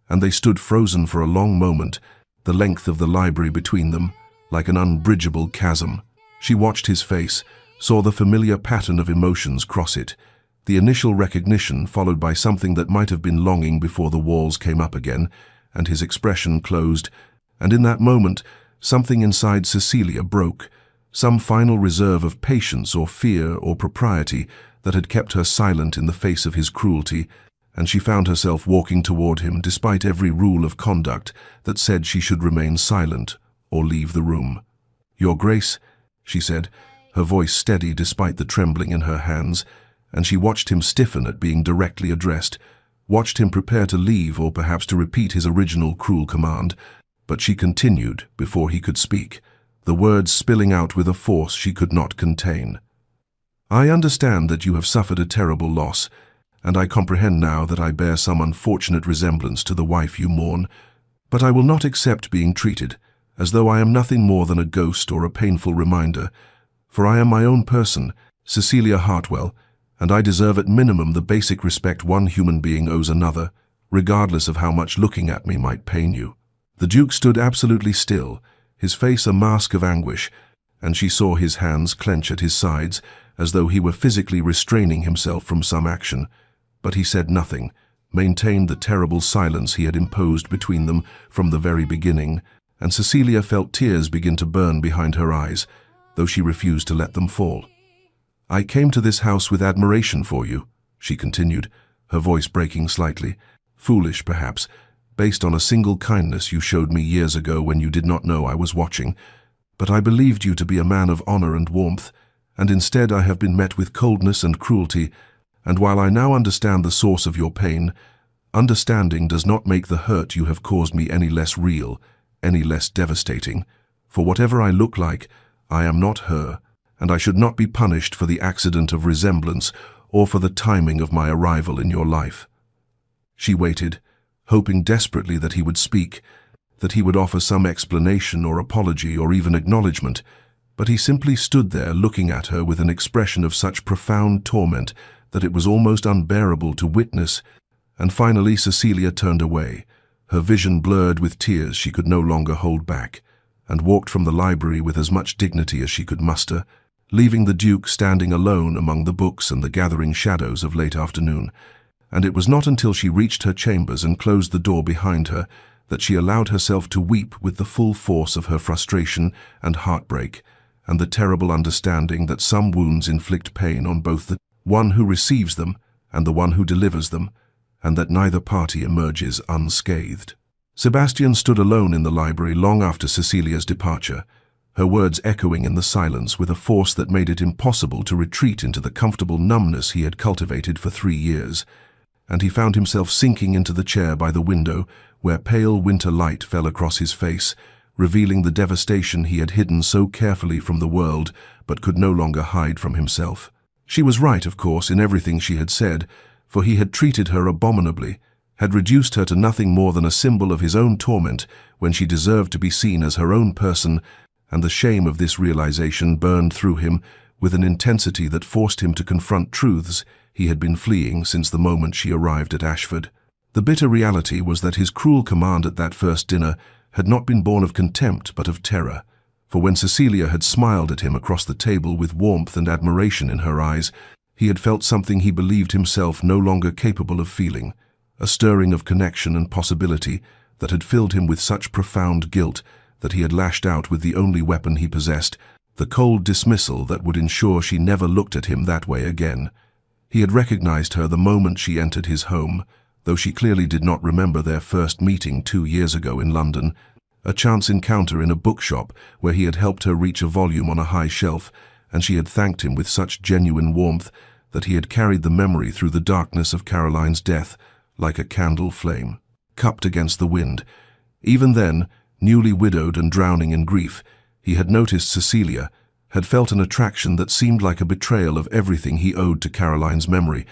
and they stood frozen for a long moment, the length of the library between them, like an unbridgeable chasm. She watched his face, saw the familiar pattern of emotions cross it, the initial recognition followed by something that might have been longing before the walls came up again, and his expression closed, and in that moment, something inside Cecilia broke, some final reserve of patience or fear or propriety that had kept her silent in the face of his cruelty, and she found herself walking toward him despite every rule of conduct that said she should remain silent or leave the room. "Your Grace," she said, her voice steady despite the trembling in her hands, and she watched him stiffen at being directly addressed, watched him prepare to leave or perhaps to repeat his original cruel command, but she continued before he could speak, the words spilling out with a force she could not contain. "I understand that you have suffered a terrible loss, and I comprehend now that I bear some unfortunate resemblance to the wife you mourn, but I will not accept being treated as though I am nothing more than a ghost or a painful reminder, for I am my own person, Cecilia Hartwell, and I deserve at minimum the basic respect one human being owes another, regardless of how much looking at me might pain you." The Duke stood absolutely still, his face a mask of anguish, and she saw his hands clench at his sides as though he were physically restraining himself from some action, but he said nothing, maintained the terrible silence he had imposed between them from the very beginning, and Cecilia felt tears begin to burn behind her eyes, though she refused to let them fall. "I came to this house with admiration for you," she continued, her voice breaking slightly, "foolish perhaps, based on a single kindness you showed me years ago when you did not know I was watching, but I believed you to be a man of honor and warmth, and instead I have been met with coldness and cruelty, and while I now understand the source of your pain, understanding does not make the hurt you have caused me any less real, any less devastating. For whatever I look like, I am not her, and I should not be punished for the accident of resemblance or for the timing of my arrival in your life." She waited, hoping desperately that he would speak, that he would offer some explanation or apology or even acknowledgement, but he simply stood there looking at her with an expression of such profound torment that it was almost unbearable to witness, and finally Cecilia turned away, her vision blurred with tears she could no longer hold back, and walked from the library with as much dignity as she could muster, leaving the Duke standing alone among the books and the gathering shadows of late afternoon. And it was not until she reached her chambers and closed the door behind her that she allowed herself to weep with the full force of her frustration and heartbreak, and the terrible understanding that some wounds inflict pain on both the one who receives them and the one who delivers them, and that neither party emerges unscathed. Sebastian stood alone in the library long after Cecilia's departure, her words echoing in the silence with a force that made it impossible to retreat into the comfortable numbness he had cultivated for 3 years, and he found himself sinking into the chair by the window where pale winter light fell across his face, revealing the devastation he had hidden so carefully from the world but could no longer hide from himself. She was right, of course, in everything she had said, for he had treated her abominably, had reduced her to nothing more than a symbol of his own torment when she deserved to be seen as her own person, and the shame of this realization burned through him with an intensity that forced him to confront truths he had been fleeing since the moment she arrived at Ashford. The bitter reality was that his cruel command at that first dinner had not been born of contempt but of terror, for when Cecilia had smiled at him across the table with warmth and admiration in her eyes, he had felt something he believed himself no longer capable of feeling, a stirring of connection and possibility that had filled him with such profound guilt that he had lashed out with the only weapon he possessed, the cold dismissal that would ensure she never looked at him that way again. He had recognized her the moment she entered his home, though she clearly did not remember their first meeting 2 years ago in London, a chance encounter in a bookshop where he had helped her reach a volume on a high shelf, and she had thanked him with such genuine warmth that he had carried the memory through the darkness of Caroline's death like a candle flame, cupped against the wind. Even then, newly widowed and drowning in grief, he had noticed Cecilia, had felt an attraction that seemed like a betrayal of everything he owed to Caroline's memory,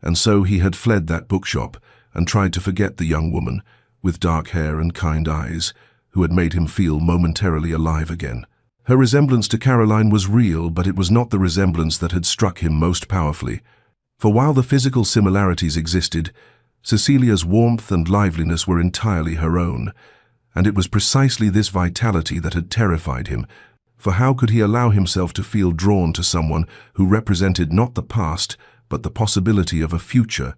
and so he had fled that bookshop and tried to forget the young woman, with dark hair and kind eyes, who had made him feel momentarily alive again. Her resemblance to Caroline was real, but it was not the resemblance that had struck him most powerfully. For while the physical similarities existed, Cecilia's warmth and liveliness were entirely her own, and it was precisely this vitality that had terrified him, for how could he allow himself to feel drawn to someone who represented not the past, but the possibility of a future,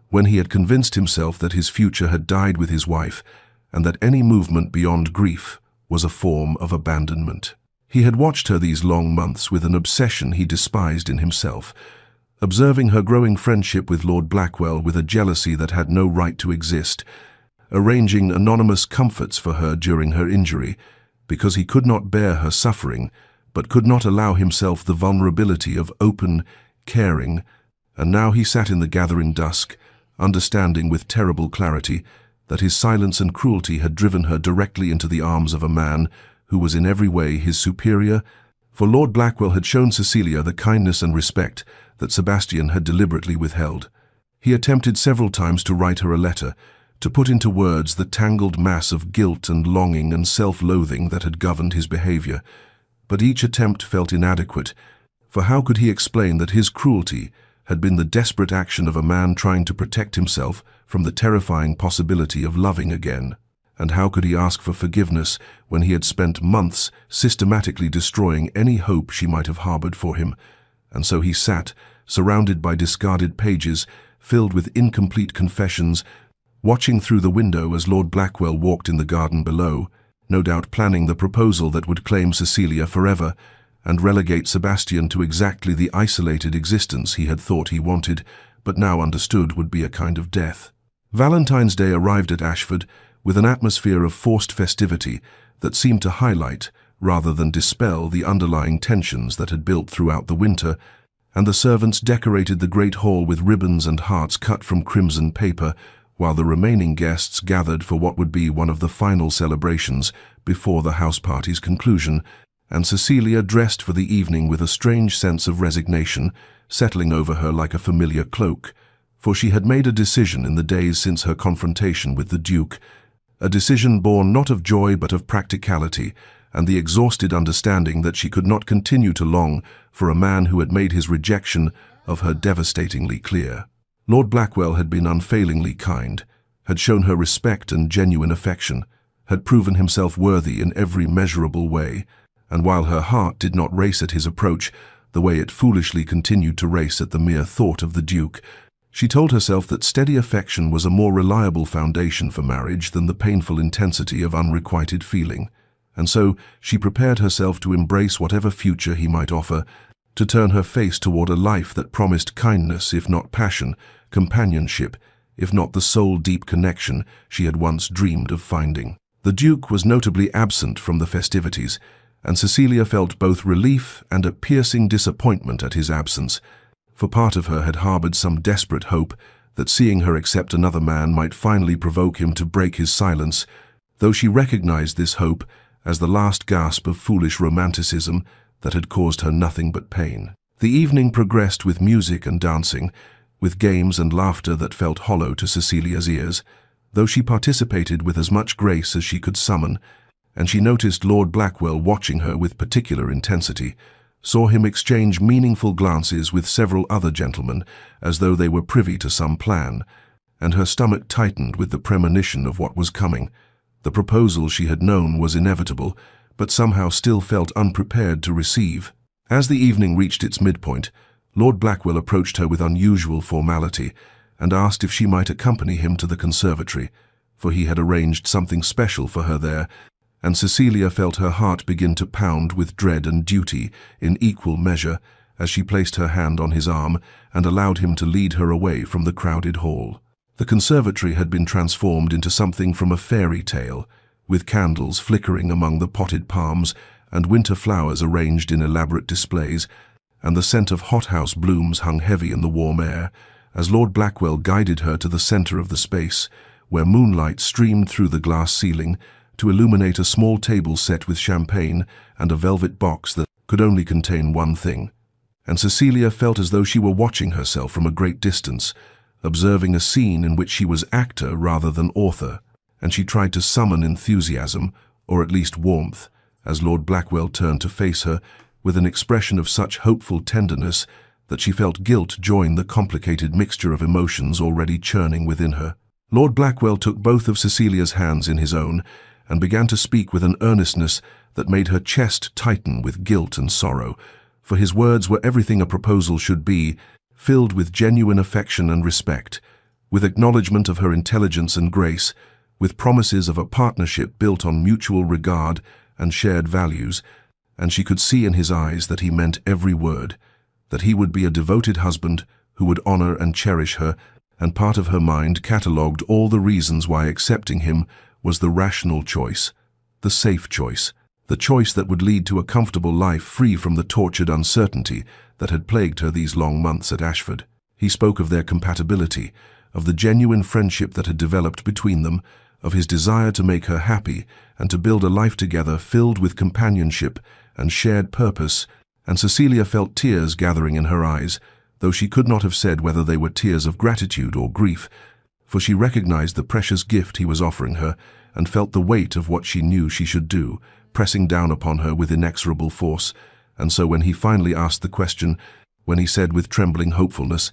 when he had convinced himself that his future had died with his wife, and that any movement beyond grief was a form of abandonment. He had watched her these long months with an obsession he despised in himself, observing her growing friendship with Lord Blackwell with a jealousy that had no right to exist, arranging anonymous comforts for her during her injury, because he could not bear her suffering, but could not allow himself the vulnerability of open, caring, and now he sat in the gathering dusk, understanding with terrible clarity that his silence and cruelty had driven her directly into the arms of a man who was in every way his superior, for Lord Blackwell had shown Cecilia the kindness and respect that Sebastian had deliberately withheld. He attempted several times to write her a letter, to put into words the tangled mass of guilt and longing and self-loathing that had governed his behavior, but each attempt felt inadequate, for how could he explain that his cruelty had been the desperate action of a man trying to protect himself from the terrifying possibility of loving again? And how could he ask for forgiveness when he had spent months systematically destroying any hope she might have harbored for him? And so he sat, surrounded by discarded pages, filled with incomplete confessions, watching through the window as Lord Blackwell walked in the garden below, no doubt planning the proposal that would claim Cecilia forever and relegate Sebastian to exactly the isolated existence he had thought he wanted, but now understood would be a kind of death. Valentine's Day arrived at Ashford with an atmosphere of forced festivity that seemed to highlight, rather than dispel, the underlying tensions that had built throughout the winter, and the servants decorated the great hall with ribbons and hearts cut from crimson paper, while the remaining guests gathered for what would be one of the final celebrations before the house party's conclusion, and Cecilia dressed for the evening with a strange sense of resignation settling over her like a familiar cloak, for she had made a decision in the days since her confrontation with the Duke, a decision born not of joy but of practicality, and the exhausted understanding that she could not continue to long for a man who had made his rejection of her devastatingly clear. Lord Blackwell had been unfailingly kind, had shown her respect and genuine affection, had proven himself worthy in every measurable way, and while her heart did not race at his approach the way it foolishly continued to race at the mere thought of the Duke, she told herself that steady affection was a more reliable foundation for marriage than the painful intensity of unrequited feeling, and so she prepared herself to embrace whatever future he might offer, to turn her face toward a life that promised kindness if not passion, companionship if not the soul-deep connection she had once dreamed of finding. The Duke was notably absent from the festivities, and Cecilia felt both relief and a piercing disappointment at his absence, for part of her had harbored some desperate hope that seeing her accept another man might finally provoke him to break his silence, though she recognized this hope as the last gasp of foolish romanticism that had caused her nothing but pain. The evening progressed with music and dancing, with games and laughter that felt hollow to Cecilia's ears, though she participated with as much grace as she could summon, and she noticed Lord Blackwell watching her with particular intensity, saw him exchange meaningful glances with several other gentlemen as though they were privy to some plan, and her stomach tightened with the premonition of what was coming. The proposal she had known was inevitable, but somehow still felt unprepared to receive. As the evening reached its midpoint, Lord Blackwell approached her with unusual formality and asked if she might accompany him to the conservatory, for he had arranged something special for her there, and Cecilia felt her heart begin to pound with dread and duty in equal measure as she placed her hand on his arm and allowed him to lead her away from the crowded hall. The conservatory had been transformed into something from a fairy tale, with candles flickering among the potted palms and winter flowers arranged in elaborate displays, and the scent of hothouse blooms hung heavy in the warm air, as Lord Blackwell guided her to the center of the space, where moonlight streamed through the glass ceiling to illuminate a small table set with champagne and a velvet box that could only contain one thing. And Cecilia felt as though she were watching herself from a great distance, observing a scene in which she was actor rather than author, and she tried to summon enthusiasm, or at least warmth, as Lord Blackwell turned to face her with an expression of such hopeful tenderness that she felt guilt join the complicated mixture of emotions already churning within her. Lord Blackwell took both of Cecilia's hands in his own and began to speak with an earnestness that made her chest tighten with guilt and sorrow, for his words were everything a proposal should be, filled with genuine affection and respect, with acknowledgement of her intelligence and grace, with promises of a partnership built on mutual regard and shared values, and she could see in his eyes that he meant every word, that he would be a devoted husband who would honor and cherish her, and part of her mind catalogued all the reasons why accepting him was the rational choice, the safe choice, the choice that would lead to a comfortable life free from the tortured uncertainty that had plagued her these long months at Ashford. He spoke of their compatibility, of the genuine friendship that had developed between them, of his desire to make her happy and to build a life together filled with companionship and shared purpose, and Cecilia felt tears gathering in her eyes, though she could not have said whether they were tears of gratitude or grief, for she recognized the precious gift he was offering her and felt the weight of what she knew she should do, pressing down upon her with inexorable force. And so when he finally asked the question, when he said with trembling hopefulness,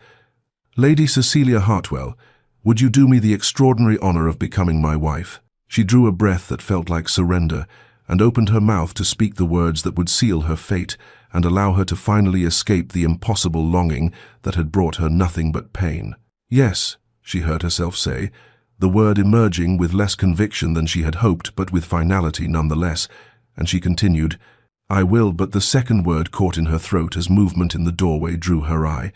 "Lady Cecilia Hartwell, would you do me the extraordinary honor of becoming my wife?" She drew a breath that felt like surrender and opened her mouth to speak the words that would seal her fate and allow her to finally escape the impossible longing that had brought her nothing but pain. "Yes," she heard herself say, the word emerging with less conviction than she had hoped, but with finality nonetheless, and she continued, "I will," but the second word caught in her throat as movement in the doorway drew her eye,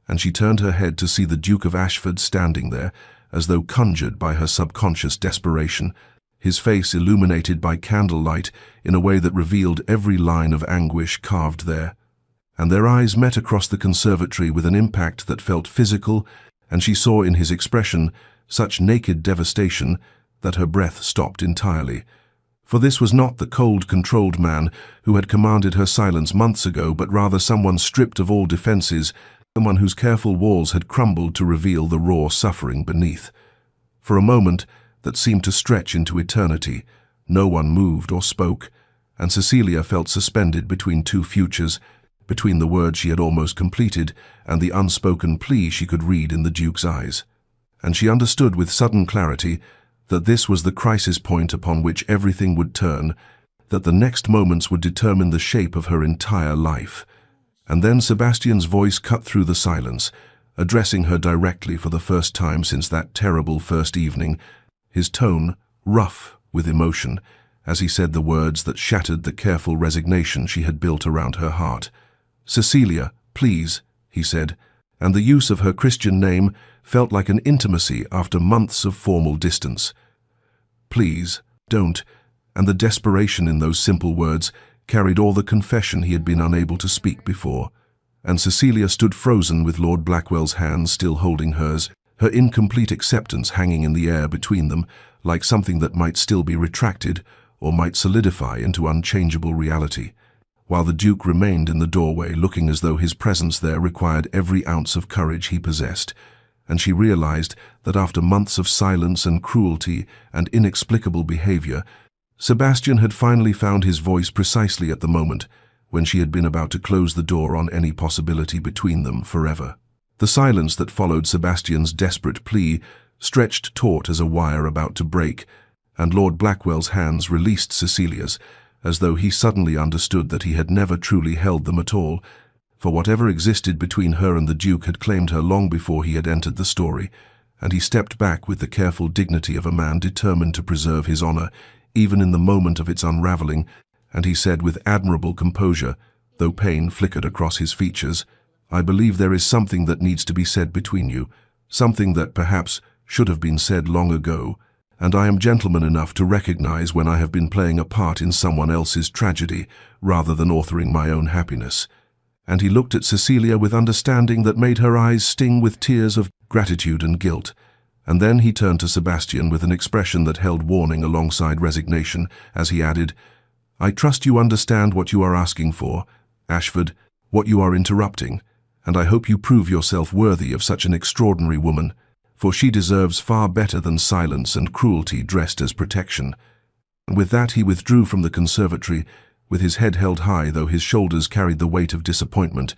and she turned her head to see the Duke of Ashford standing there, as though conjured by her subconscious desperation, his face illuminated by candlelight in a way that revealed every line of anguish carved there. And their eyes met across the conservatory with an impact that felt physical, and she saw in his expression such naked devastation that her breath stopped entirely. For this was not the cold, controlled man who had commanded her silence months ago, but rather someone stripped of all defenses, someone whose careful walls had crumbled to reveal the raw suffering beneath. For a moment, that seemed to stretch into eternity, no one moved or spoke, and Cecilia felt suspended between two futures, between the words she had almost completed and the unspoken plea she could read in the Duke's eyes. And she understood with sudden clarity that this was the crisis point upon which everything would turn, that the next moments would determine the shape of her entire life. And then Sebastian's voice cut through the silence, addressing her directly for the first time since that terrible first evening, his tone rough with emotion, as he said the words that shattered the careful resignation she had built around her heart. "Cecilia, please," he said, and the use of her Christian name felt like an intimacy after months of formal distance. "Please, don't," and the desperation in those simple words carried all the confession he had been unable to speak before. And Cecilia stood frozen with Lord Blackwell's hands still holding hers, her incomplete acceptance hanging in the air between them, like something that might still be retracted or might solidify into unchangeable reality, while the Duke remained in the doorway, looking as though his presence there required every ounce of courage he possessed. And she realized that after months of silence and cruelty and inexplicable behavior, Sebastian had finally found his voice precisely at the moment when she had been about to close the door on any possibility between them forever. The silence that followed Sebastian's desperate plea stretched taut as a wire about to break, and Lord Blackwell's hands released Cecilia's, as though he suddenly understood that he had never truly held them at all, for whatever existed between her and the Duke had claimed her long before he had entered the story, and he stepped back with the careful dignity of a man determined to preserve his honor, even in the moment of its unraveling, and he said with admirable composure, though pain flickered across his features, "I believe there is something that needs to be said between you, something that perhaps should have been said long ago, and I am gentleman enough to recognize when I have been playing a part in someone else's tragedy rather than authoring my own happiness." And he looked at Cecilia with understanding that made her eyes sting with tears of gratitude and guilt. And then he turned to Sebastian with an expression that held warning alongside resignation, as he added, "I trust you understand what you are asking for, Ashford, what you are interrupting, and I hope you prove yourself worthy of such an extraordinary woman, for she deserves far better than silence and cruelty dressed as protection." And with that he withdrew from the conservatory, with his head held high though his shoulders carried the weight of disappointment,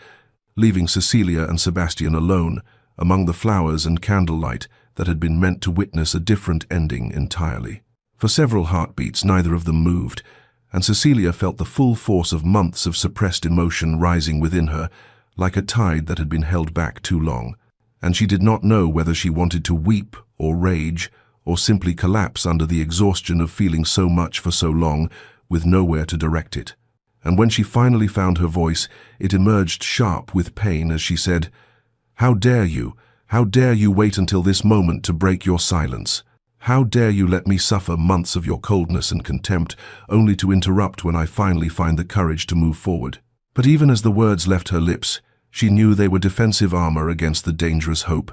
leaving Cecilia and Sebastian alone among the flowers and candlelight that had been meant to witness a different ending entirely. For several heartbeats neither of them moved, and Cecilia felt the full force of months of suppressed emotion rising within her, like a tide that had been held back too long, and she did not know whether she wanted to weep or rage or simply collapse under the exhaustion of feeling so much for so long, with nowhere to direct it. And when she finally found her voice, it emerged sharp with pain as she said, "How dare you? How dare you wait until this moment to break your silence? How dare you let me suffer months of your coldness and contempt, only to interrupt when I finally find the courage to move forward?" But even as the words left her lips, she knew they were defensive armor against the dangerous hope,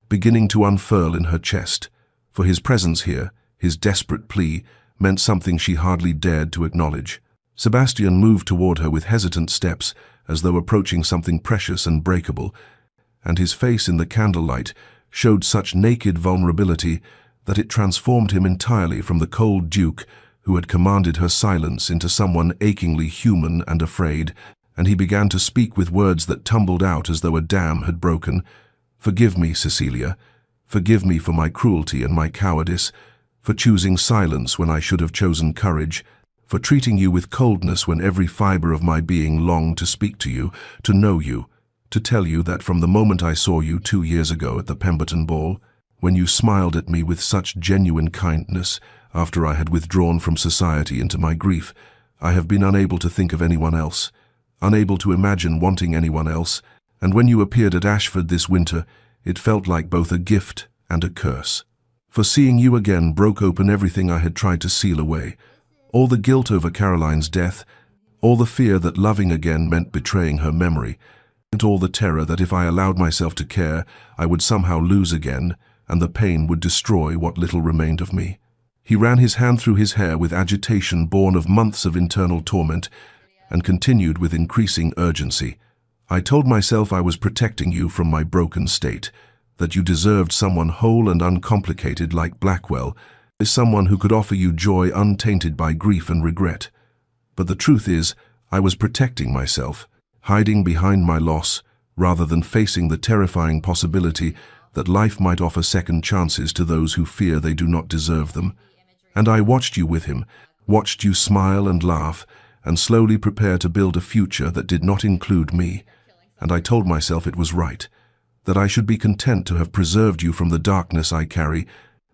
beginning to unfurl in her chest. For his presence here, his desperate plea, meant something she hardly dared to acknowledge. Sebastian moved toward her with hesitant steps, as though approaching something precious and breakable, and his face in the candlelight showed such naked vulnerability that it transformed him entirely from the cold Duke who had commanded her silence into someone achingly human and afraid, and he began to speak with words that tumbled out as though a dam had broken. "Forgive me, Cecilia. Forgive me for my cruelty and my cowardice, for choosing silence when I should have chosen courage, for treating you with coldness when every fiber of my being longed to speak to you, to know you, to tell you that from the moment I saw you 2 years ago at the Pemberton ball, when you smiled at me with such genuine kindness after I had withdrawn from society into my grief, I have been unable to think of anyone else, unable to imagine wanting anyone else, and when you appeared at Ashford this winter, it felt like both a gift and a curse. For seeing you again broke open everything I had tried to seal away, all the guilt over Caroline's death, all the fear that loving again meant betraying her memory, and all the terror that if I allowed myself to care, I would somehow lose again, and the pain would destroy what little remained of me." He ran his hand through his hair with agitation born of months of internal torment, and continued with increasing urgency. "I told myself I was protecting you from my broken state, that you deserved someone whole and uncomplicated like Blackwell, someone who could offer you joy untainted by grief and regret. But the truth is, I was protecting myself, hiding behind my loss, rather than facing the terrifying possibility that life might offer second chances to those who fear they do not deserve them. And I watched you with him, watched you smile and laugh, and slowly prepare to build a future that did not include me. And I told myself it was right, that I should be content to have preserved you from the darkness I carry,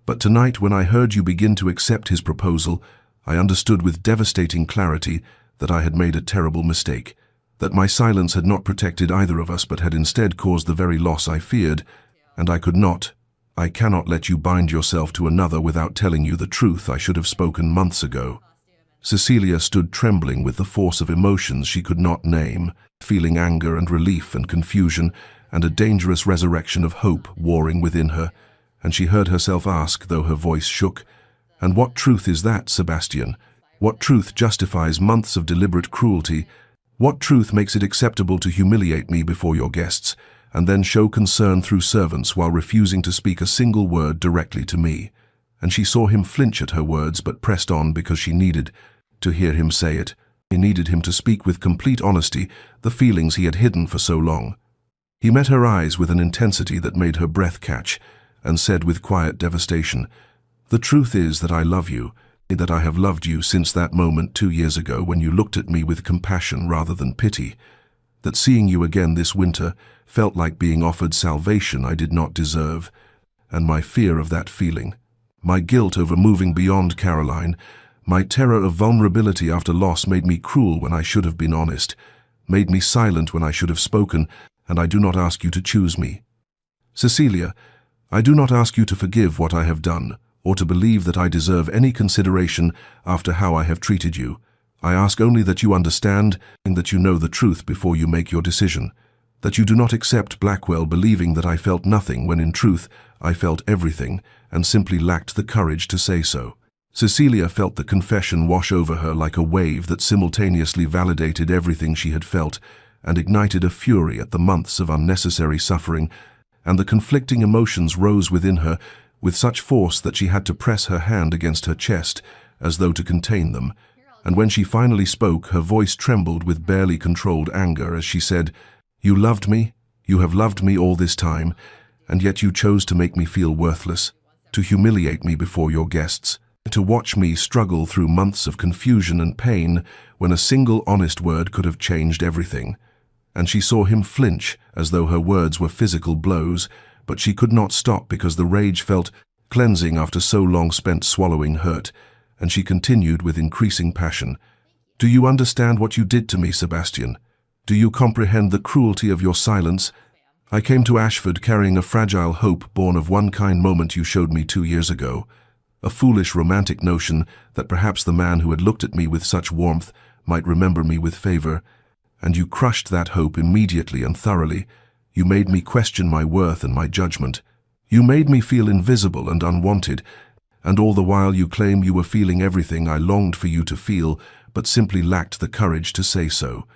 but tonight when I heard you begin to accept his proposal, I understood with devastating clarity that I had made a terrible mistake, that my silence had not protected either of us but had instead caused the very loss I feared, and I cannot let you bind yourself to another without telling you the truth I should have spoken months ago." Cecilia stood trembling with the force of emotions she could not name, feeling anger and relief and confusion, and a dangerous resurrection of hope warring within her, and she heard herself ask, though her voice shook, "And what truth is that, Sebastian? What truth justifies months of deliberate cruelty? What truth makes it acceptable to humiliate me before your guests, and then show concern through servants while refusing to speak a single word directly to me?" And she saw him flinch at her words, but pressed on because she needed to hear him say it. He needed him to speak with complete honesty the feelings he had hidden for so long. He met her eyes with an intensity that made her breath catch, and said with quiet devastation, "The truth is that I love you, that I have loved you since that moment 2 years ago when you looked at me with compassion rather than pity, that seeing you again this winter felt like being offered salvation I did not deserve, and my fear of that feeling, my guilt over moving beyond Caroline, my terror of vulnerability after loss made me cruel when I should have been honest, made me silent when I should have spoken, and I do not ask you to choose me. Cecilia, I do not ask you to forgive what I have done, or to believe that I deserve any consideration after how I have treated you. I ask only that you understand and that you know the truth before you make your decision, that you do not accept Blackwell believing that I felt nothing when in truth I felt everything and simply lacked the courage to say so." Cecilia felt the confession wash over her like a wave that simultaneously validated everything she had felt and ignited a fury at the months of unnecessary suffering, and the conflicting emotions rose within her with such force that she had to press her hand against her chest as though to contain them, and when she finally spoke, her voice trembled with barely controlled anger as she said, "You loved me, you have loved me all this time, and yet you chose to make me feel worthless, to humiliate me before your guests, to watch me struggle through months of confusion and pain when a single honest word could have changed everything." And she saw him flinch as though her words were physical blows, but she could not stop because the rage felt cleansing after so long spent swallowing hurt, and she continued with increasing passion, "Do you understand what you did to me, Sebastian? Do you comprehend the cruelty of your silence? I came to Ashford carrying a fragile hope born of one kind moment you showed me 2 years ago, a foolish romantic notion that perhaps the man who had looked at me with such warmth might remember me with favor, and you crushed that hope immediately and thoroughly. You made me question my worth and my judgment. You made me feel invisible and unwanted, and all the while you claim you were feeling everything I longed for you to feel, but simply lacked the courage to say so."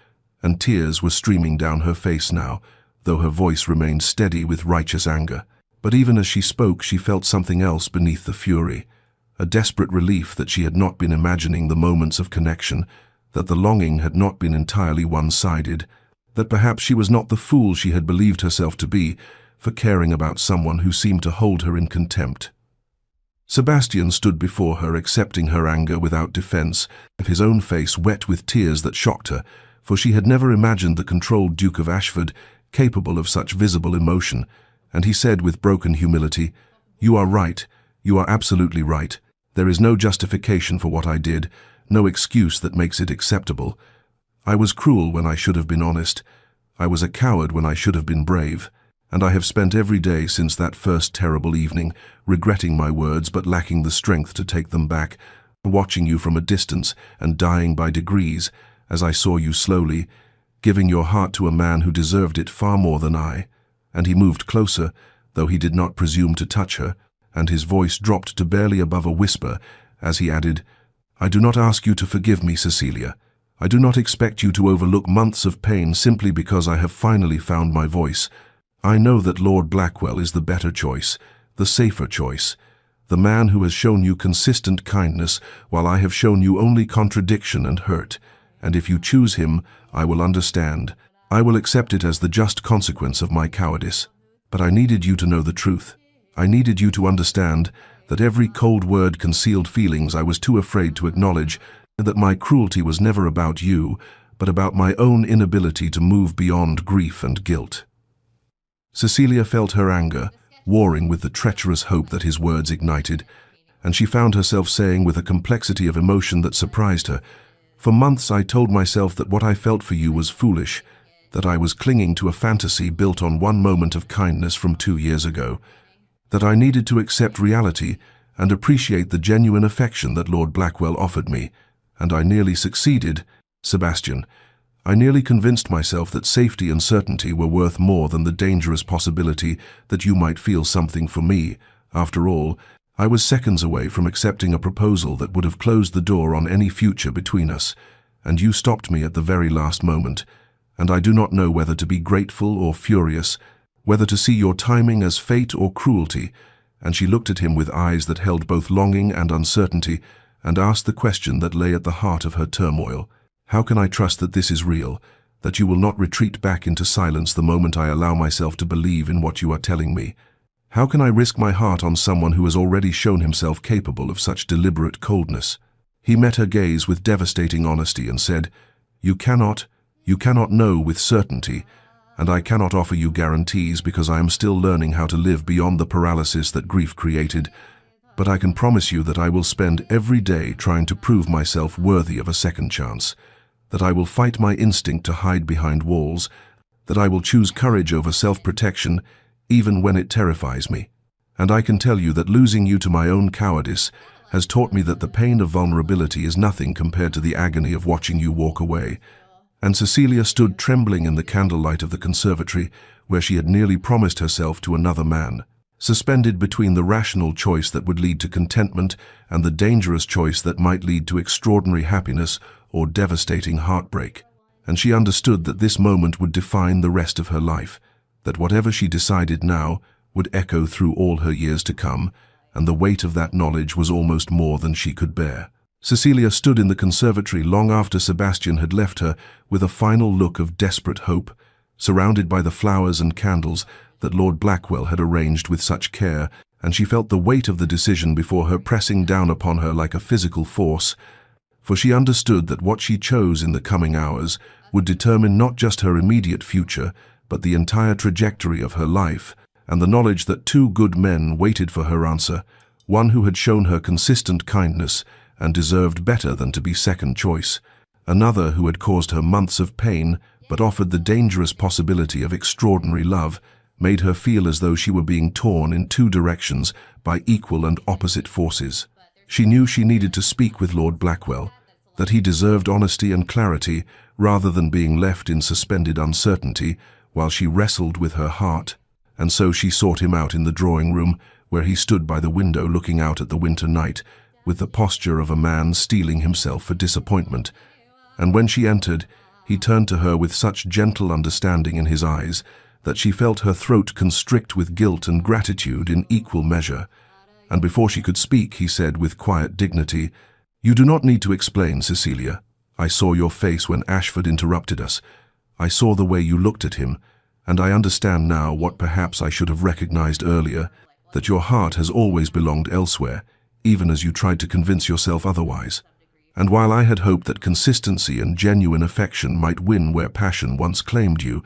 And tears were streaming down her face now, though her voice remained steady with righteous anger. But even as she spoke, she felt something else beneath the fury, a desperate relief that she had not been imagining the moments of connection, that the longing had not been entirely one-sided, that perhaps she was not the fool she had believed herself to be for caring about someone who seemed to hold her in contempt. Sebastian stood before her, accepting her anger without defense, his own face wet with tears that shocked her, for she had never imagined the controlled Duke of Ashford capable of such visible emotion, and he said with broken humility, "You are right, you are absolutely right. There is no justification for what I did, no excuse that makes it acceptable. I was cruel when I should have been honest. I was a coward when I should have been brave, and I have spent every day since that first terrible evening regretting my words but lacking the strength to take them back, watching you from a distance and dying by degrees as I saw you slowly, giving your heart to a man who deserved it far more than I." And he moved closer, though he did not presume to touch her, and his voice dropped to barely above a whisper as he added, "I do not ask you to forgive me, Cecilia. I do not expect you to overlook months of pain simply because I have finally found my voice. I know that Lord Blackwell is the better choice, the safer choice, the man who has shown you consistent kindness while I have shown you only contradiction and hurt. And if you choose him, I will understand. I will accept it as the just consequence of my cowardice. But I needed you to know the truth. I needed you to understand that every cold word concealed feelings I was too afraid to acknowledge, and that my cruelty was never about you, but about my own inability to move beyond grief and guilt." Cecilia felt her anger, warring with the treacherous hope that his words ignited, and she found herself saying with a complexity of emotion that surprised her, "For months I told myself that what I felt for you was foolish, that I was clinging to a fantasy built on one moment of kindness from 2 years ago, that I needed to accept reality and appreciate the genuine affection that Lord Blackwell offered me, and I nearly succeeded. Sebastian, I nearly convinced myself that safety and certainty were worth more than the dangerous possibility that you might feel something for me. After all, I was seconds away from accepting a proposal that would have closed the door on any future between us, and you stopped me at the very last moment, and I do not know whether to be grateful or furious, whether to see your timing as fate or cruelty." And she looked at him with eyes that held both longing and uncertainty, and asked the question that lay at the heart of her turmoil. "How can I trust that this is real, that you will not retreat back into silence the moment I allow myself to believe in what you are telling me? How can I risk my heart on someone who has already shown himself capable of such deliberate coldness?" He met her gaze with devastating honesty and said, You cannot know with certainty, and I cannot offer you guarantees because I am still learning how to live beyond the paralysis that grief created. But I can promise you that I will spend every day trying to prove myself worthy of a second chance, that I will fight my instinct to hide behind walls, that I will choose courage over self-protection, even when it terrifies me. And I can tell you that losing you to my own cowardice has taught me that the pain of vulnerability is nothing compared to the agony of watching you walk away. And Cecilia stood trembling in the candlelight of the conservatory, where she had nearly promised herself to another man, suspended between the rational choice that would lead to contentment and the dangerous choice that might lead to extraordinary happiness or devastating heartbreak. And she understood that this moment would define the rest of her life, that whatever she decided now would echo through all her years to come, and the weight of that knowledge was almost more than she could bear. Cecilia stood in the conservatory long after Sebastian had left her, with a final look of desperate hope, surrounded by the flowers and candles that Lord Blackwell had arranged with such care, and she felt the weight of the decision before her pressing down upon her like a physical force, for she understood that what she chose in the coming hours would determine not just her immediate future, but the entire trajectory of her life, and the knowledge that two good men waited for her answer, one who had shown her consistent kindness and deserved better than to be second choice, another who had caused her months of pain but offered the dangerous possibility of extraordinary love, made her feel as though she were being torn in two directions by equal and opposite forces. She knew she needed to speak with Lord Blackwell, that he deserved honesty and clarity rather than being left in suspended uncertainty while she wrestled with her heart, and so she sought him out in the drawing-room, where he stood by the window looking out at the winter night, with the posture of a man steeling himself for disappointment. And when she entered, he turned to her with such gentle understanding in his eyes that she felt her throat constrict with guilt and gratitude in equal measure. And before she could speak, he said with quiet dignity, "You do not need to explain, Cecilia. I saw your face when Ashford interrupted us. I saw the way you looked at him, and I understand now what perhaps I should have recognized earlier, that your heart has always belonged elsewhere, even as you tried to convince yourself otherwise. And while I had hoped that consistency and genuine affection might win where passion once claimed you,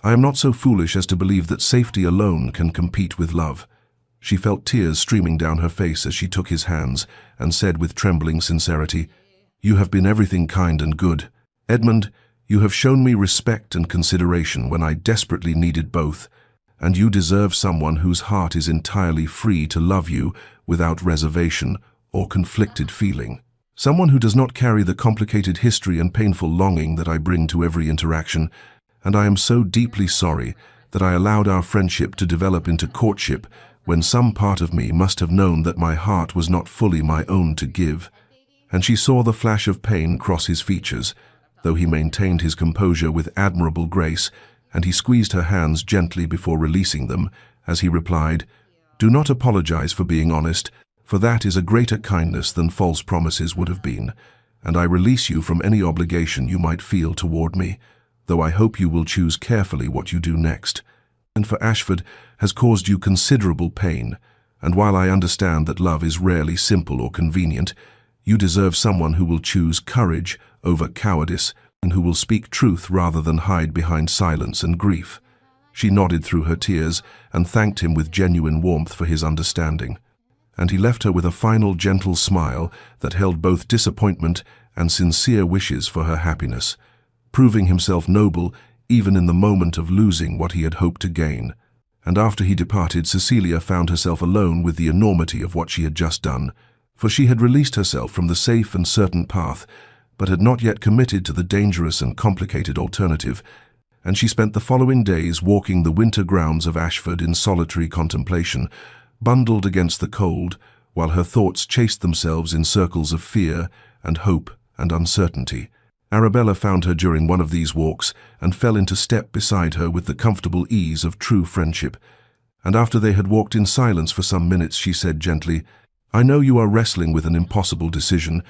I am not so foolish as to believe that safety alone can compete with love." She felt tears streaming down her face as she took his hands and said with trembling sincerity, "You have been everything kind and good. Edmund, you have shown me respect and consideration when I desperately needed both, and you deserve someone whose heart is entirely free to love you without reservation or conflicted feeling. Someone who does not carry the complicated history and painful longing that I bring to every interaction, and I am so deeply sorry that I allowed our friendship to develop into courtship when some part of me must have known that my heart was not fully my own to give." And she saw the flash of pain cross his features, though he maintained his composure with admirable grace, and he squeezed her hands gently before releasing them, as he replied, "Do not apologize for being honest, for that is a greater kindness than false promises would have been, and I release you from any obligation you might feel toward me, though I hope you will choose carefully what you do next. And for Ashford has caused you considerable pain, and while I understand that love is rarely simple or convenient, you deserve someone who will choose courage over cowardice, and who will speak truth rather than hide behind silence and grief." She nodded through her tears and thanked him with genuine warmth for his understanding, and he left her with a final gentle smile that held both disappointment and sincere wishes for her happiness, proving himself noble even in the moment of losing what he had hoped to gain. And after he departed, Cecilia found herself alone with the enormity of what she had just done, for she had released herself from the safe and certain path, but had not yet committed to the dangerous and complicated alternative, and she spent the following days walking the winter grounds of Ashford in solitary contemplation, bundled against the cold, while her thoughts chased themselves in circles of fear and hope and uncertainty. Arabella found her during one of these walks and fell into step beside her with the comfortable ease of true friendship. And after they had walked in silence for some minutes, she said gently, "I know you are wrestling with an impossible decision,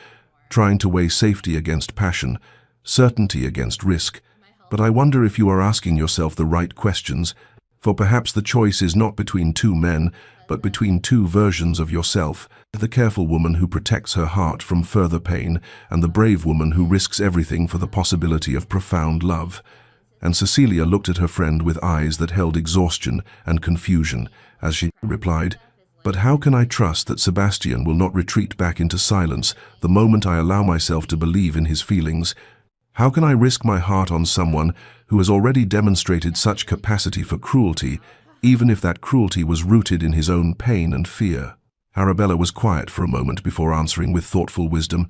trying to weigh safety against passion, certainty against risk, but I wonder if you are asking yourself the right questions, for perhaps the choice is not between two men, but between two versions of yourself, the careful woman who protects her heart from further pain, and the brave woman who risks everything for the possibility of profound love." And Cecilia looked at her friend with eyes that held exhaustion and confusion, as she replied, "But how can I trust that Sebastian will not retreat back into silence the moment I allow myself to believe in his feelings? How can I risk my heart on someone who has already demonstrated such capacity for cruelty, even if that cruelty was rooted in his own pain and fear?" Arabella was quiet for a moment before answering with thoughtful wisdom,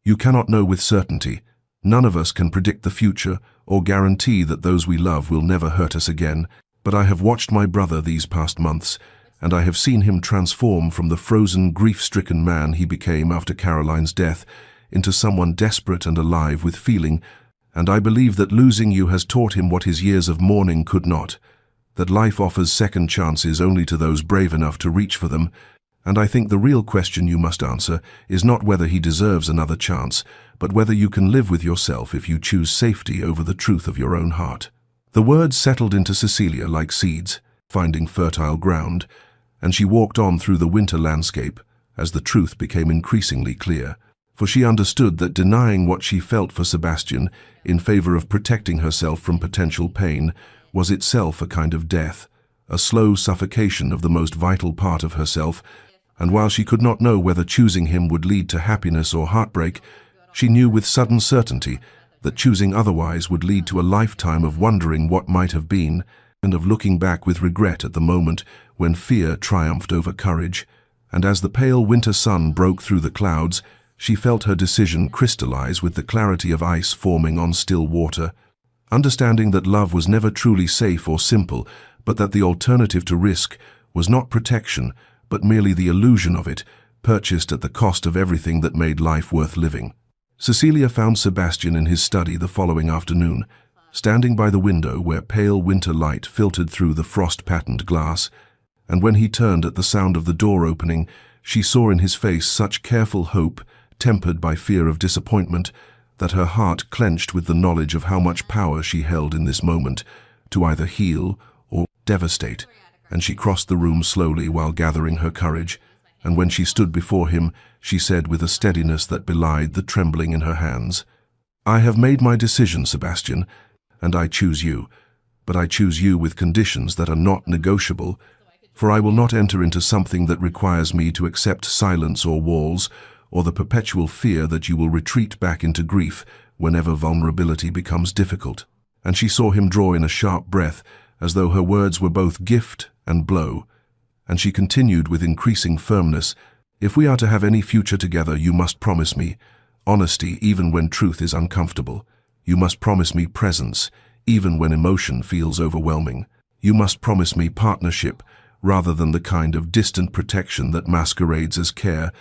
"You cannot know with certainty. None of us can predict the future or guarantee that those we love will never hurt us again, but I have watched my brother these past months, and I have seen him transform from the frozen, grief-stricken man he became after Caroline's death into someone desperate and alive with feeling, and I believe that losing you has taught him what his years of mourning could not, that life offers second chances only to those brave enough to reach for them, and I think the real question you must answer is not whether he deserves another chance, but whether you can live with yourself if you choose safety over the truth of your own heart." The words settled into Cecilia like seeds, finding fertile ground, and she walked on through the winter landscape as the truth became increasingly clear. For she understood that denying what she felt for Sebastian in favor of protecting herself from potential pain was itself a kind of death, a slow suffocation of the most vital part of herself, and while she could not know whether choosing him would lead to happiness or heartbreak, she knew with sudden certainty that choosing otherwise would lead to a lifetime of wondering what might have been, and of looking back with regret at the moment when fear triumphed over courage. And as the pale winter sun broke through the clouds, she felt her decision crystallize with the clarity of ice forming on still water. Understanding that love was never truly safe or simple, but that the alternative to risk was not protection, but merely the illusion of it, purchased at the cost of everything that made life worth living. Cecilia found Sebastian in his study the following afternoon, standing by the window where pale winter light filtered through the frost-patterned glass, and when he turned at the sound of the door opening, she saw in his face such careful hope, tempered by fear of disappointment, that her heart clenched with the knowledge of how much power she held in this moment, to either heal or devastate, and she crossed the room slowly while gathering her courage, and when she stood before him, she said with a steadiness that belied the trembling in her hands, "I have made my decision, Sebastian, and I choose you, but I choose you with conditions that are not negotiable, for I will not enter into something that requires me to accept silence or walls, or the perpetual fear that you will retreat back into grief whenever vulnerability becomes difficult." And she saw him draw in a sharp breath, as though her words were both gift and blow, and she continued with increasing firmness, "If we are to have any future together, you must promise me honesty even when truth is uncomfortable. You must promise me presence, even when emotion feels overwhelming. You must promise me partnership, rather than the kind of distant protection that masquerades as care,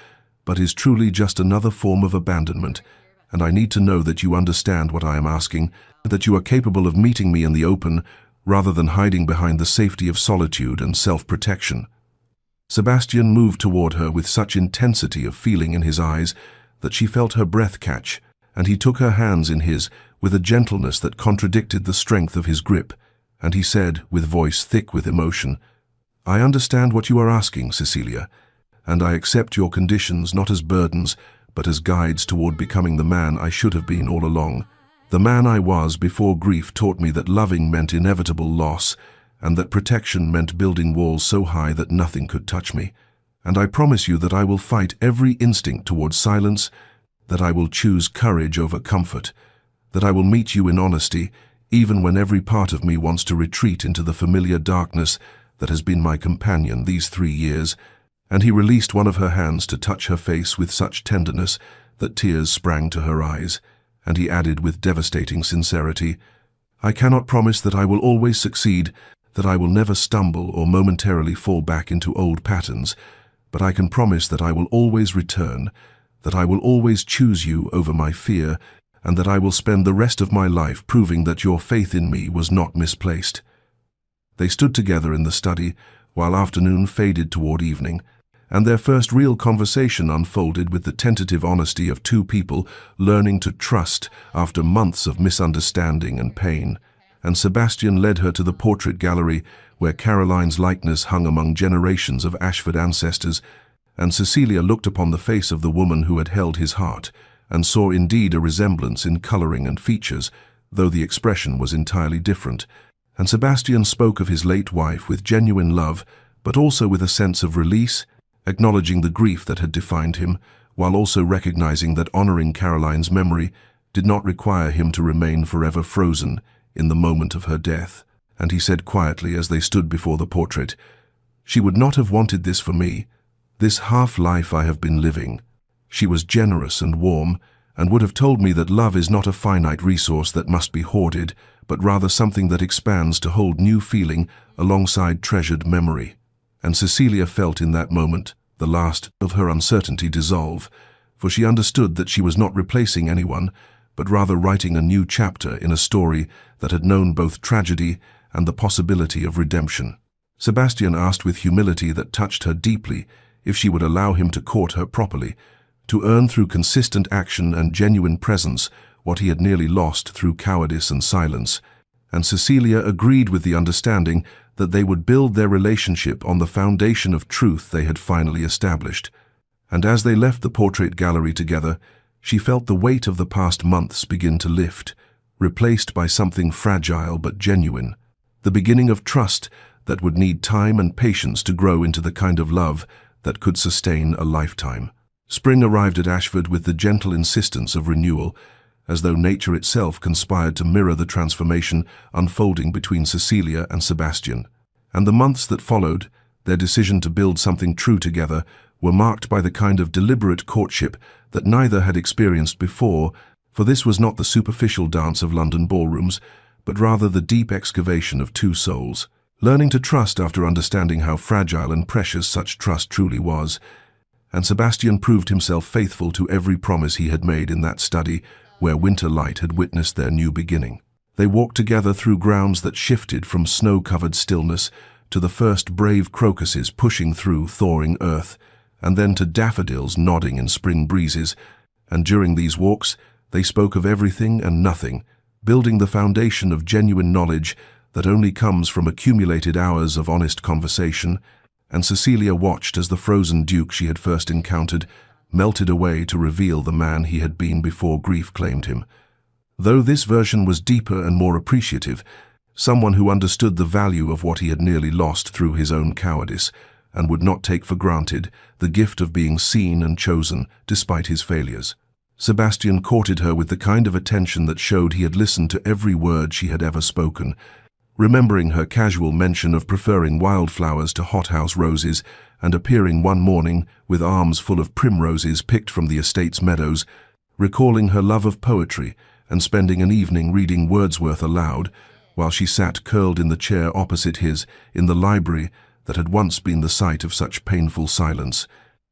but is truly just another form of abandonment. And I need to know that you understand what I am asking, that you are capable of meeting me in the open, rather than hiding behind the safety of solitude and self-protection." Sebastian moved toward her with such intensity of feeling in his eyes that she felt her breath catch, and he took her hands in his with a gentleness that contradicted the strength of his grip, and he said, with voice thick with emotion, "I understand what you are asking, Cecilia, and I accept your conditions not as burdens, but as guides toward becoming the man I should have been all along. The man I was before grief taught me that loving meant inevitable loss, and that protection meant building walls so high that nothing could touch me. And I promise you that I will fight every instinct toward silence, that I will choose courage over comfort, that I will meet you in honesty, even when every part of me wants to retreat into the familiar darkness that has been my companion these 3 years." And he released one of her hands to touch her face with such tenderness that tears sprang to her eyes. and he added with devastating sincerity, "I cannot promise that I will always succeed, that I will never stumble or momentarily fall back into old patterns, but I can promise that I will always return, that I will always choose you over my fear, and that I will spend the rest of my life proving that your faith in me was not misplaced." They stood together in the study, while afternoon faded toward evening, and their first real conversation unfolded with the tentative honesty of two people learning to trust after months of misunderstanding and pain. And Sebastian led her to the portrait gallery, where Caroline's likeness hung among generations of Ashford ancestors, and Cecilia looked upon the face of the woman who had held his heart, and saw indeed a resemblance in coloring and features, though the expression was entirely different. And Sebastian spoke of his late wife with genuine love, but also with a sense of release, acknowledging the grief that had defined him, while also recognizing that honoring Caroline's memory did not require him to remain forever frozen in the moment of her death. And he said quietly as they stood before the portrait, "She would not have wanted this for me, this half-life I have been living. She was generous and warm, and would have told me that love is not a finite resource that must be hoarded, but rather something that expands to hold new feeling alongside treasured memory." And Cecilia felt in that moment the last of her uncertainty dissolve, for she understood that she was not replacing anyone, but rather writing a new chapter in a story that had known both tragedy and the possibility of redemption. Sebastian asked with humility that touched her deeply if she would allow him to court her properly, to earn through consistent action and genuine presence what he had nearly lost through cowardice and silence. And Cecilia agreed with the understanding that they would build their relationship on the foundation of truth they had finally established. And as they left the portrait gallery together, she felt the weight of the past months begin to lift, replaced by something fragile but genuine, the beginning of trust that would need time and patience to grow into the kind of love that could sustain a lifetime. Spring arrived at Ashford with the gentle insistence of renewal, as though nature itself conspired to mirror the transformation unfolding between Cecilia and Sebastian. And the months that followed, their decision to build something true together, were marked by the kind of deliberate courtship that neither had experienced before, for this was not the superficial dance of London ballrooms, but rather the deep excavation of two souls, learning to trust after understanding how fragile and precious such trust truly was. And Sebastian proved himself faithful to every promise he had made in that study where winter light had witnessed their new beginning. They walked together through grounds that shifted from snow-covered stillness to the first brave crocuses pushing through thawing earth, and then to daffodils nodding in spring breezes, and during these walks they spoke of everything and nothing, building the foundation of genuine knowledge that only comes from accumulated hours of honest conversation. And Cecilia watched as the frozen duke she had first encountered melted away to reveal the man he had been before grief claimed him. Though this version was deeper and more appreciative, someone who understood the value of what he had nearly lost through his own cowardice, and would not take for granted the gift of being seen and chosen despite his failures. Sebastian courted her with the kind of attention that showed he had listened to every word she had ever spoken, remembering her casual mention of preferring wildflowers to hothouse roses, and appearing one morning with arms full of primroses picked from the estate's meadows, recalling her love of poetry and spending an evening reading Wordsworth aloud, while she sat curled in the chair opposite his in the library that had once been the site of such painful silence,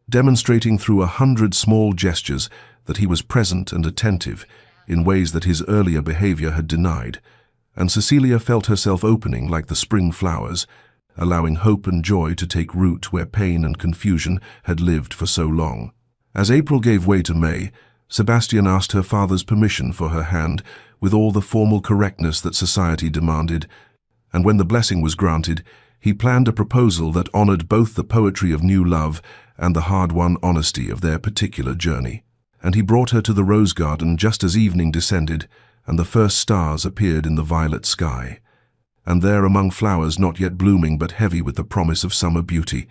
demonstrating through 100 small gestures that he was present and attentive in ways that his earlier behavior had denied. And Cecilia felt herself opening like the spring flowers, allowing hope and joy to take root where pain and confusion had lived for so long. As April gave way to May, Sebastian asked her father's permission for her hand with all the formal correctness that society demanded, and when the blessing was granted, he planned a proposal that honored both the poetry of new love and the hard-won honesty of their particular journey. And he brought her to the rose garden just as evening descended, and the first stars appeared in the violet sky. And there, among flowers not yet blooming but heavy with the promise of summer beauty,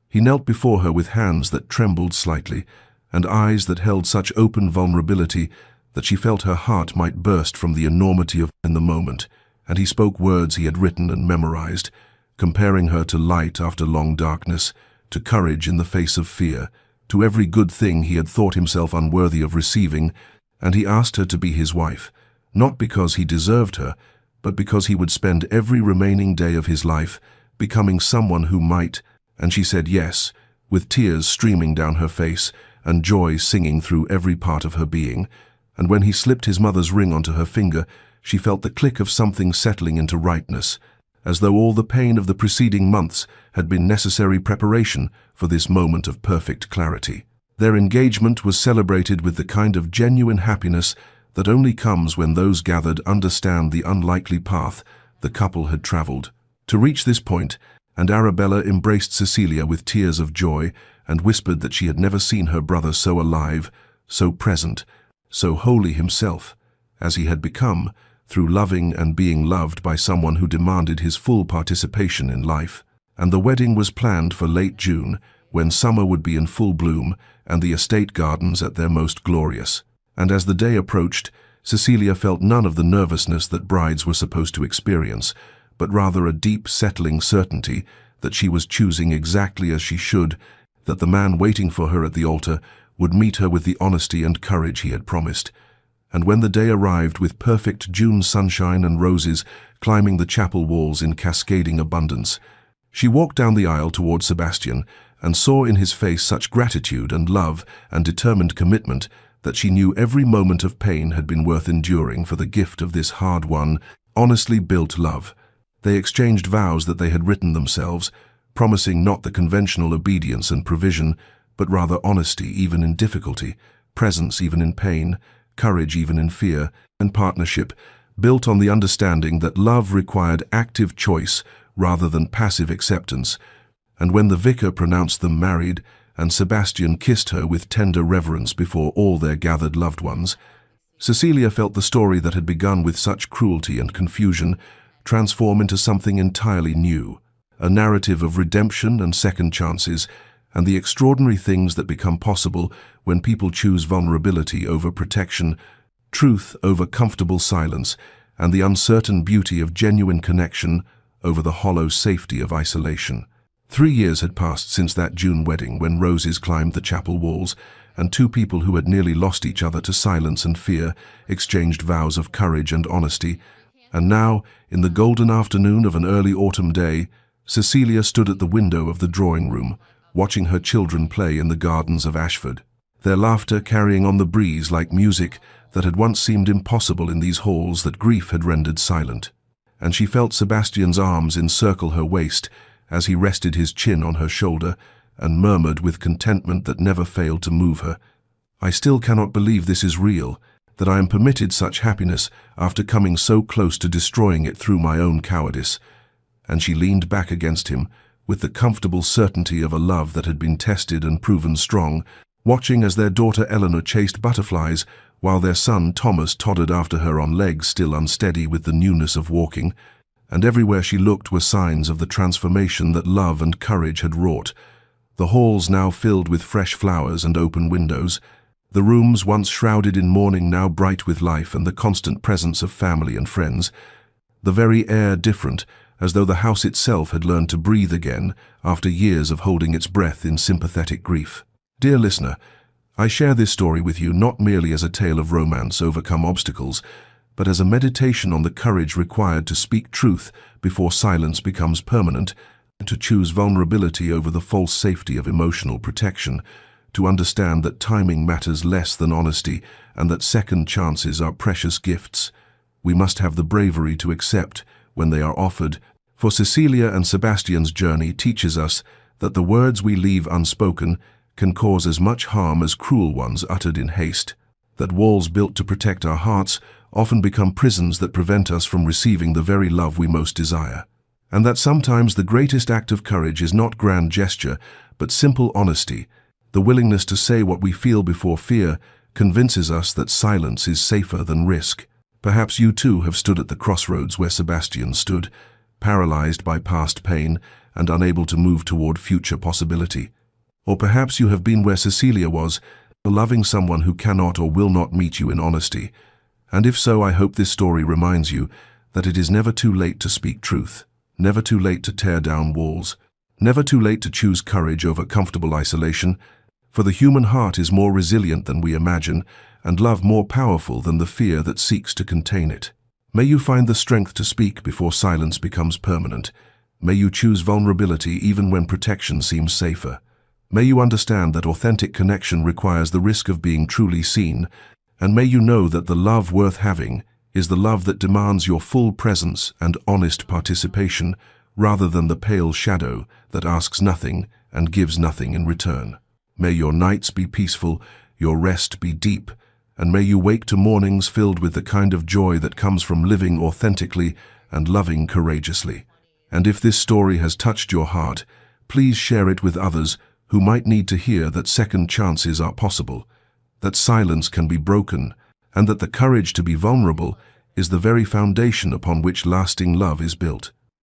he knelt before her with hands that trembled slightly, and eyes that held such open vulnerability that she felt her heart might burst from the enormity of in the moment. And he spoke words he had written and memorized, comparing her to light after long darkness, to courage in the face of fear, to every good thing he had thought himself unworthy of receiving, and he asked her to be his wife, not because he deserved her, but because he would spend every remaining day of his life becoming someone who might, and she said yes, with tears streaming down her face and joy singing through every part of her being. And when he slipped his mother's ring onto her finger, she felt the click of something settling into rightness, as though all the pain of the preceding months had been necessary preparation for this moment of perfect clarity. Their engagement was celebrated with the kind of genuine happiness that only comes when those gathered understand the unlikely path the couple had traveled to reach this point, and Arabella embraced Cecilia with tears of joy and whispered that she had never seen her brother so alive, so present, so wholly himself, as he had become, through loving and being loved by someone who demanded his full participation in life. And the wedding was planned for late June, when summer would be in full bloom and the estate gardens at their most glorious. And as the day approached, Cecilia felt none of the nervousness that brides were supposed to experience, but rather a deep, settling certainty that she was choosing exactly as she should, that the man waiting for her at the altar would meet her with the honesty and courage he had promised. And when the day arrived with perfect June sunshine and roses climbing the chapel walls in cascading abundance, she walked down the aisle toward Sebastian and saw in his face such gratitude and love and determined commitment that she knew every moment of pain had been worth enduring for the gift of this hard-won, honestly built love. They exchanged vows that they had written themselves, promising not the conventional obedience and provision, but rather honesty even in difficulty, presence even in pain, courage even in fear, and partnership, built on the understanding that love required active choice rather than passive acceptance. And when the vicar pronounced them married, and Sebastian kissed her with tender reverence before all their gathered loved ones, Cecilia felt the story that had begun with such cruelty and confusion transform into something entirely new, a narrative of redemption and second chances, and the extraordinary things that become possible when people choose vulnerability over protection, truth over comfortable silence, and the uncertain beauty of genuine connection over the hollow safety of isolation. 3 years had passed since that June wedding when roses climbed the chapel walls, and two people who had nearly lost each other to silence and fear exchanged vows of courage and honesty. And now, in the golden afternoon of an early autumn day, Cecilia stood at the window of the drawing room, watching her children play in the gardens of Ashford, their laughter carrying on the breeze like music that had once seemed impossible in these halls that grief had rendered silent. And she felt Sebastian's arms encircle her waist as he rested his chin on her shoulder and murmured with contentment that never failed to move her, "I still cannot believe this is real, that I am permitted such happiness after coming so close to destroying it through my own cowardice." And she leaned back against him with the comfortable certainty of a love that had been tested and proven strong, watching as their daughter Eleanor chased butterflies while their son Thomas tottered after her on legs still unsteady with the newness of walking. And everywhere she looked were signs of the transformation that love and courage had wrought. The halls now filled with fresh flowers and open windows, the rooms once shrouded in mourning now bright with life and the constant presence of family and friends, the very air different, as though the house itself had learned to breathe again after years of holding its breath in sympathetic grief. Dear listener, I share this story with you not merely as a tale of romance overcome obstacles, but as a meditation on the courage required to speak truth before silence becomes permanent, to choose vulnerability over the false safety of emotional protection, to understand that timing matters less than honesty and that second chances are precious gifts we must have the bravery to accept when they are offered. For Cecilia and Sebastian's journey teaches us that the words we leave unspoken can cause as much harm as cruel ones uttered in haste, that walls built to protect our hearts often become prisons that prevent us from receiving the very love we most desire, and that sometimes the greatest act of courage is not grand gesture, but simple honesty. The willingness to say what we feel before fear convinces us that silence is safer than risk. Perhaps you too have stood at the crossroads where Sebastian stood, paralyzed by past pain and unable to move toward future possibility. Or perhaps you have been where Cecilia was, loving someone who cannot or will not meet you in honesty. And if so, I hope this story reminds you that it is never too late to speak truth, never too late to tear down walls, never too late to choose courage over comfortable isolation, for the human heart is more resilient than we imagine, and love more powerful than the fear that seeks to contain it. May you find the strength to speak before silence becomes permanent. May you choose vulnerability even when protection seems safer. May you understand that authentic connection requires the risk of being truly seen, and may you know that the love worth having is the love that demands your full presence and honest participation, rather than the pale shadow that asks nothing and gives nothing in return. May your nights be peaceful, your rest be deep, and may you wake to mornings filled with the kind of joy that comes from living authentically and loving courageously. And if this story has touched your heart, please share it with others who might need to hear that second chances are possible, that silence can be broken, and that the courage to be vulnerable is the very foundation upon which lasting love is built.